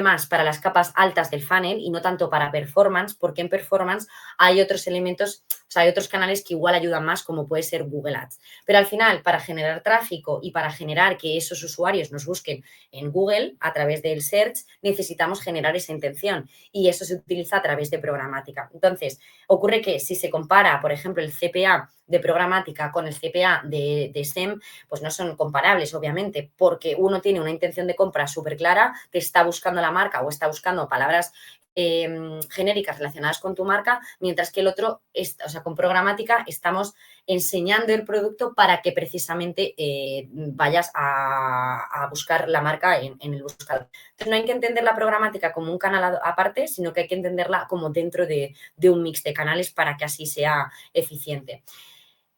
más para las capas altas del funnel y no tanto para performance, porque en performance hay otros elementos, o sea, hay otros canales que igual ayudan más, como puede ser Google Ads. Pero al final, para generar tráfico y para generar que esos usuarios nos busquen en Google a través del search, necesitamos generar esa intención y eso se utiliza a través de programática. Entonces, ocurre que si se compara, por ejemplo, el CPA de programática con el CPA de SEM, pues no son comparables, obviamente, porque uno tiene una intención de compra súper clara, te está buscando la marca o está buscando palabras genéricas relacionadas con tu marca, mientras que el otro, con programática, estamos enseñando el producto para que precisamente vayas a buscar la marca en el buscador. Entonces, no hay que entender la programática como un canal aparte, sino que hay que entenderla como dentro de un mix de canales para que así sea eficiente.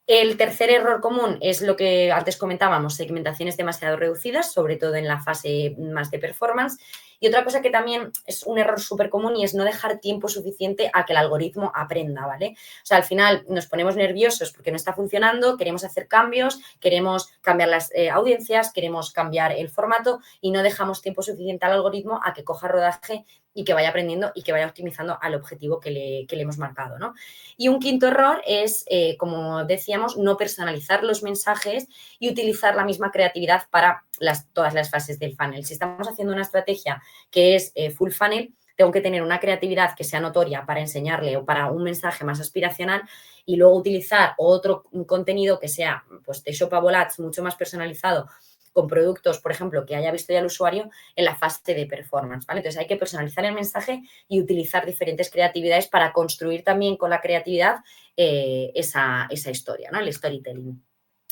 El tercer error común es lo que antes comentábamos, segmentaciones demasiado reducidas, sobre todo en la fase más de performance. Y otra cosa que también es un error súper común y es no dejar tiempo suficiente a que el algoritmo aprenda, ¿vale? O sea, al final nos ponemos nerviosos porque no está funcionando, queremos hacer cambios, queremos cambiar las audiencias, queremos cambiar el formato y no dejamos tiempo suficiente al algoritmo a que coja rodaje y que vaya aprendiendo y que vaya optimizando al objetivo que le hemos marcado, ¿no? Y un quinto error es, como decíamos, no personalizar los mensajes y utilizar la misma creatividad para todas las fases del funnel. Si estamos haciendo una estrategia que es full funnel, tengo que tener una creatividad que sea notoria para enseñarle o para un mensaje más aspiracional y luego utilizar otro contenido que sea pues, de shoppable ads mucho más personalizado con productos, por ejemplo, que haya visto ya el usuario en la fase de performance, ¿vale? Entonces hay que personalizar el mensaje y utilizar diferentes creatividades para construir también con la creatividad esa historia, ¿no? El storytelling.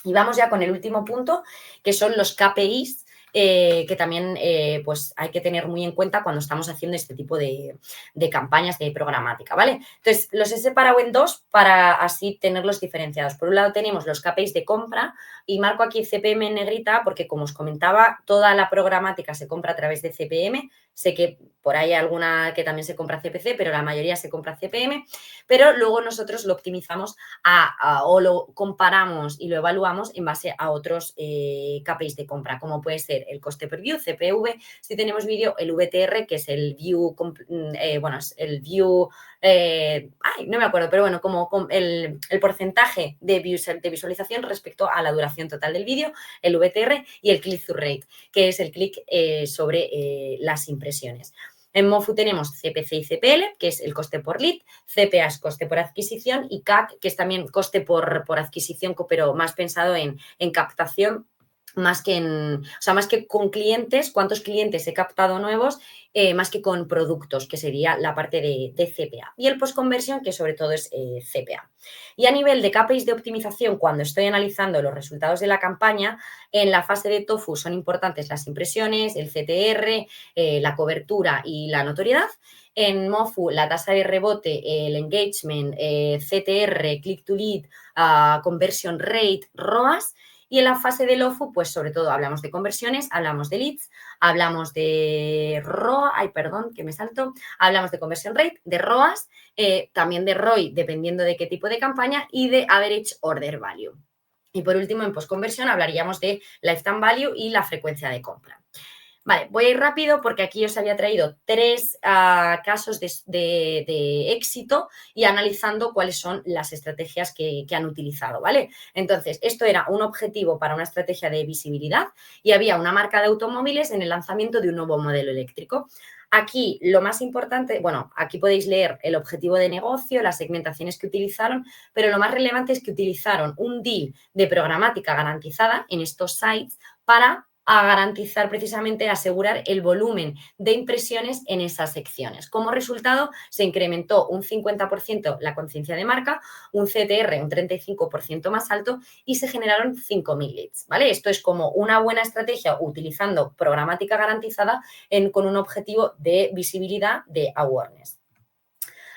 Y vamos ya con el último punto, que son los KPIs, que también pues hay que tener muy en cuenta cuando estamos haciendo este tipo de campañas de programática, ¿vale? Entonces, los he separado en dos para así tenerlos diferenciados. Por un lado tenemos los KPIs de compra y marco aquí CPM en negrita porque, como os comentaba, toda la programática se compra a través de CPM. Sé que por ahí hay alguna que también se compra CPC, pero la mayoría se compra CPM, pero luego nosotros lo optimizamos o lo comparamos y lo evaluamos en base a otros KPIs de compra, como puede ser el coste per view, CPV, si tenemos vídeo, el VTR, que es el view, no me acuerdo, pero bueno, como el porcentaje de visualización respecto a la duración total del vídeo, el VTR, y el click-through rate, que es el clic sobre las impresiones. En Mofu tenemos CPC y CPL, que es el coste por lead, CPA es coste por adquisición y CAC, que es también coste por adquisición, pero más pensado en captación, más que con clientes, cuántos clientes he captado nuevos, más que con productos, que sería la parte de CPA. Y el post-conversion, que sobre todo es CPA. Y a nivel de KPIs de optimización, cuando estoy analizando los resultados de la campaña, en la fase de TOFU son importantes las impresiones, el CTR, la cobertura y la notoriedad. En Mofu, la tasa de rebote, el engagement, CTR, click to lead, conversion rate, ROAS. Y en la fase de LOFU, pues sobre todo hablamos de conversiones, hablamos de leads, hablamos de hablamos de conversion rate, de ROAS, también de ROI, dependiendo de qué tipo de campaña, y de average order value. Y por último, en post-conversión hablaríamos de lifetime value y la frecuencia de compra. Vale, voy a ir rápido porque aquí os había traído 3 casos de éxito y analizando cuáles son las estrategias que han utilizado, ¿vale? Entonces, esto era un objetivo para una estrategia de visibilidad y había una marca de automóviles en el lanzamiento de un nuevo modelo eléctrico. Aquí lo más importante, bueno, aquí podéis leer el objetivo de negocio, las segmentaciones que utilizaron, pero lo más relevante es que utilizaron un deal de programática garantizada en estos sites para garantizar precisamente, asegurar el volumen de impresiones en esas secciones. Como resultado, se incrementó un 50% la conciencia de marca, un CTR un 35% más alto y se generaron 5.000 leads, ¿vale? Esto es como una buena estrategia utilizando programática garantizada con un objetivo de visibilidad, de awareness.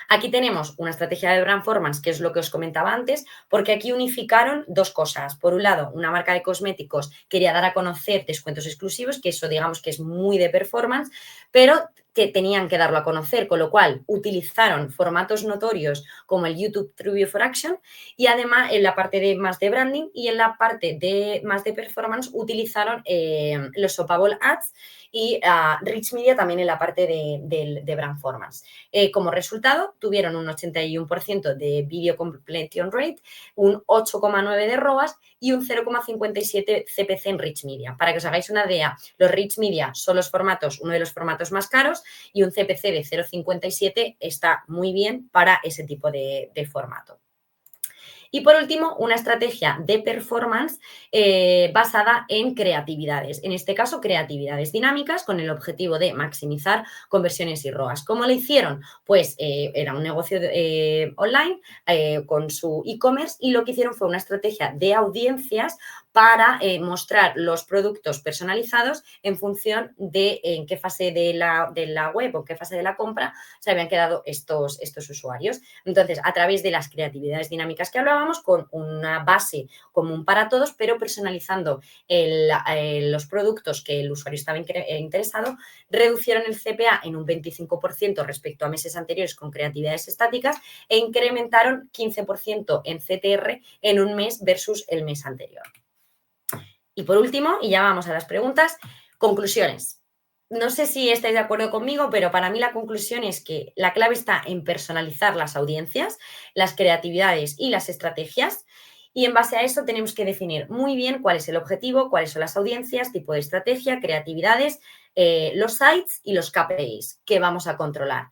Aquí tenemos una estrategia de brand performance, que es lo que os comentaba antes, porque aquí unificaron dos cosas. Por un lado, una marca de cosméticos quería dar a conocer descuentos exclusivos, que eso digamos que es muy de performance, pero que tenían que darlo a conocer, con lo cual utilizaron formatos notorios como el YouTube Trivia for Action y además en la parte de más de branding y en la parte de más de performance utilizaron los Shoppable Ads y Rich Media también en la parte de brand performance. Como resultado, tuvieron un 81% de Video Completion Rate, un 8,9 de ROAS y un 0,57 CPC en Rich Media. Para que os hagáis una idea, los Rich Media son los formatos, uno de los formatos más caros y un CPC de 0,57 está muy bien para ese tipo de formato. Y por último, una estrategia de performance basada en creatividades. En este caso, creatividades dinámicas con el objetivo de maximizar conversiones y ROAS. ¿Cómo lo hicieron? Pues era un negocio online con su e-commerce y lo que hicieron fue una estrategia de audiencias para mostrar los productos personalizados en función de en qué fase de la web o en qué fase de la compra se habían quedado estos usuarios. Entonces, a través de las creatividades dinámicas que hablábamos, con una base común para todos, pero personalizando los productos que el usuario estaba interesado, reducieron el CPA en un 25% respecto a meses anteriores con creatividades estáticas e incrementaron 15% en CTR en un mes versus el mes anterior. Y por último, y ya vamos a las preguntas, conclusiones. No sé si estáis de acuerdo conmigo, pero para mí la conclusión es que la clave está en personalizar las audiencias, las creatividades y las estrategias. Y en base a eso tenemos que definir muy bien cuál es el objetivo, cuáles son las audiencias, tipo de estrategia, creatividades, los sites y los KPIs que vamos a controlar.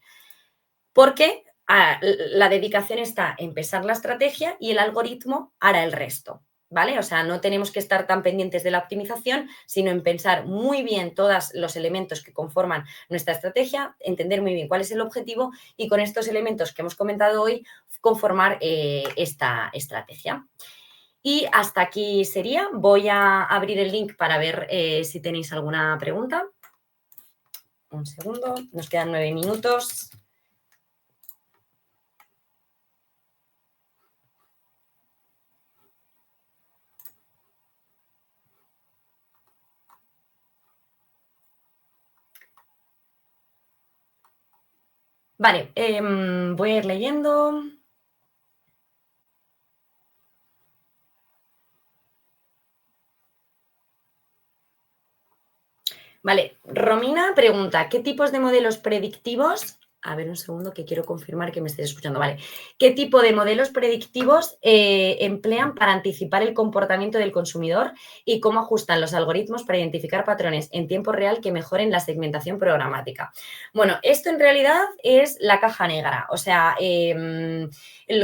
Porque la dedicación está en pensar la estrategia y el algoritmo hará el resto. ¿Vale? O sea, no tenemos que estar tan pendientes de la optimización, sino en pensar muy bien todos los elementos que conforman nuestra estrategia, entender muy bien cuál es el objetivo y con estos elementos que hemos comentado hoy, conformar esta estrategia. Y hasta aquí sería. Voy a abrir el link para ver si tenéis alguna pregunta. Un segundo, nos quedan 9 minutos. Vale, voy a ir leyendo. Vale, Romina pregunta, ¿qué tipos de modelos predictivos? A ver, un segundo que quiero confirmar que me estés escuchando. Vale, ¿qué tipo de modelos predictivos emplean para anticipar el comportamiento del consumidor y cómo ajustan los algoritmos para identificar patrones en tiempo real que mejoren la segmentación programática? Bueno, esto en realidad es la caja negra, o sea,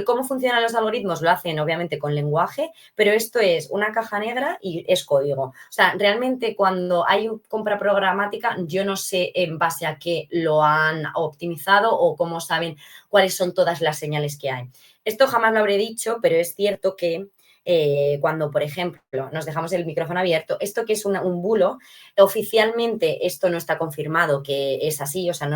cómo funcionan los algoritmos lo hacen obviamente con lenguaje, pero esto es una caja negra y es código. O sea, realmente cuando hay compra programática, yo no sé en base a qué lo han optimizado o cómo saben cuáles son todas las señales que hay. Esto jamás lo habré dicho, pero es cierto que cuando, por ejemplo, nos dejamos el micrófono abierto, esto que es un bulo, oficialmente esto no está confirmado que es así, o sea,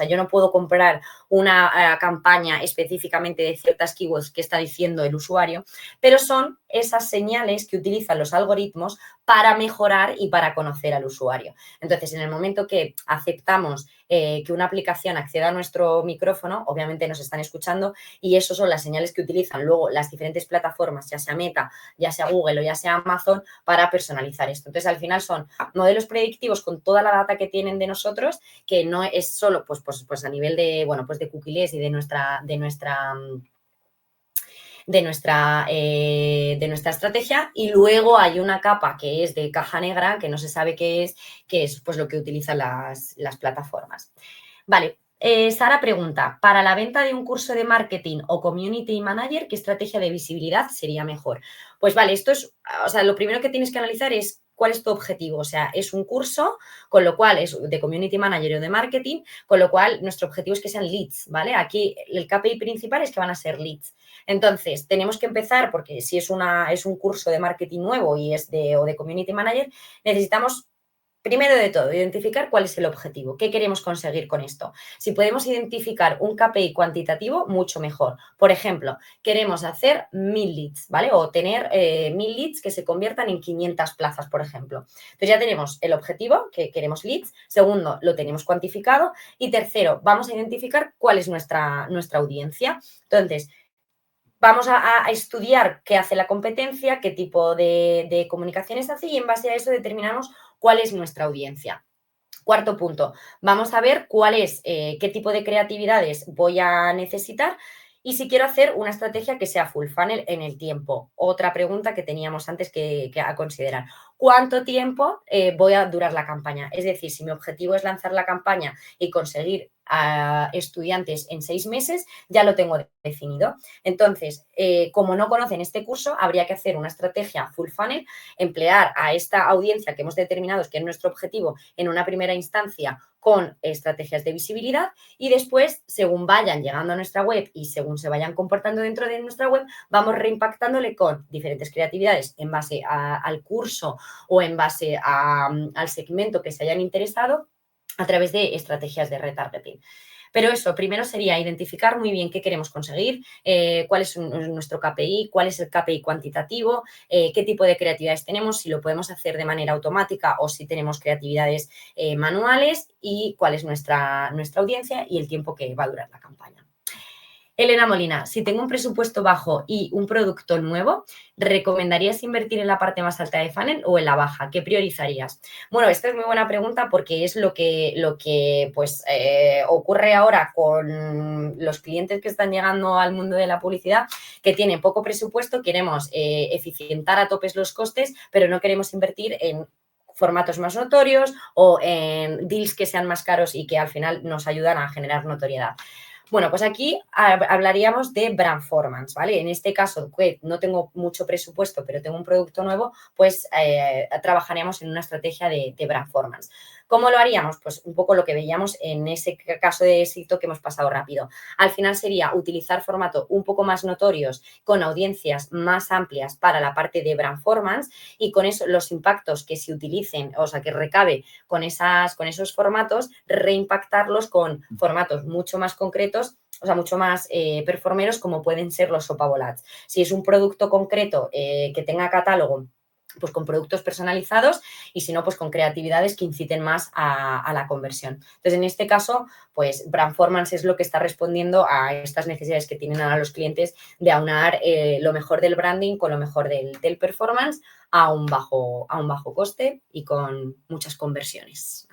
yo no puedo comprar una campaña específicamente de ciertas keywords que está diciendo el usuario, pero son esas señales que utilizan los algoritmos para mejorar y para conocer al usuario. Entonces, en el momento que aceptamos que una aplicación acceda a nuestro micrófono, obviamente nos están escuchando y eso son las señales que utilizan luego las diferentes plataformas, ya sea Meta, ya sea Google o ya sea Amazon, para personalizar esto. Entonces, al final son modelos predictivos con toda la data que tienen de nosotros, que no es solo pues a nivel de, bueno, pues de cookies y de nuestra estrategia, y luego hay una capa que es de caja negra, que no se sabe qué es pues lo que utilizan las plataformas. Vale, Sara pregunta, para la venta de un curso de marketing o community manager, ¿qué estrategia de visibilidad sería mejor? Pues vale, esto es, o sea, lo primero que tienes que analizar es cuál es tu objetivo. O sea, es un curso, con lo cual es de community manager o de marketing, con lo cual nuestro objetivo es que sean leads, ¿vale? Aquí el KPI principal es que van a ser leads. Entonces, tenemos que empezar, porque si es un curso de marketing nuevo y es o de community manager, necesitamos Primero de todo, identificar cuál es el objetivo, qué queremos conseguir con esto. Si podemos identificar un KPI cuantitativo, mucho mejor. Por ejemplo, queremos hacer 1000 leads, ¿vale? O tener 1000 leads que se conviertan en 500 plazas, por ejemplo. Entonces ya tenemos el objetivo, que queremos leads. Segundo, lo tenemos cuantificado. Y tercero, vamos a identificar cuál es nuestra audiencia. Entonces, vamos a estudiar qué hace la competencia, qué tipo de comunicaciones hace y en base a eso determinamos cuál es nuestra audiencia. Cuarto punto, vamos a ver qué tipo de creatividades voy a necesitar y si quiero hacer una estrategia que sea full funnel en el tiempo. Otra pregunta que teníamos antes que a considerar. ¿Cuánto tiempo voy a durar la campaña? Es decir, si mi objetivo es lanzar la campaña y conseguir a estudiantes en 6 meses, ya lo tengo definido. Entonces, como no conocen este curso, habría que hacer una estrategia full funnel, emplear a esta audiencia que hemos determinado que es nuestro objetivo en una primera instancia con estrategias de visibilidad y después, según vayan llegando a nuestra web y según se vayan comportando dentro de nuestra web, vamos reimpactándole con diferentes creatividades en base al curso o en base al segmento que se hayan interesado a través de estrategias de retargeting. Pero eso, primero sería identificar muy bien qué queremos conseguir, cuál es nuestro KPI, cuál es el KPI cuantitativo, qué tipo de creatividades tenemos, si lo podemos hacer de manera automática o si tenemos creatividades manuales y cuál es nuestra audiencia y el tiempo que va a durar la campaña. Elena Molina, si tengo un presupuesto bajo y un producto nuevo, ¿recomendarías invertir en la parte más alta de funnel o en la baja? ¿Qué priorizarías? Bueno, esta es muy buena pregunta porque es lo que pues, ocurre ahora con los clientes que están llegando al mundo de la publicidad, que tienen poco presupuesto, queremos eficientar a topes los costes, pero no queremos invertir en formatos más notorios o en deals que sean más caros y que al final nos ayudan a generar notoriedad. Bueno, pues aquí hablaríamos de brandformance, ¿vale? En este caso, que no tengo mucho presupuesto, pero tengo un producto nuevo, pues trabajaríamos en una estrategia de brandformance. ¿Cómo lo haríamos? Pues un poco lo que veíamos en ese caso de éxito que hemos pasado rápido. Al final sería utilizar formatos un poco más notorios con audiencias más amplias para la parte de brandformance y con eso los impactos que se utilicen, o sea, que recabe con esos formatos, reimpactarlos con formatos mucho más concretos, o sea, mucho más performeros como pueden ser los sopabolats. Si es un producto concreto que tenga catálogo, pues con productos personalizados y si no, pues con creatividades que inciten más a la conversión. Entonces, en este caso, pues Brandformance es lo que está respondiendo a estas necesidades que tienen ahora los clientes de aunar lo mejor del branding con lo mejor del performance a un bajo coste y con muchas conversiones.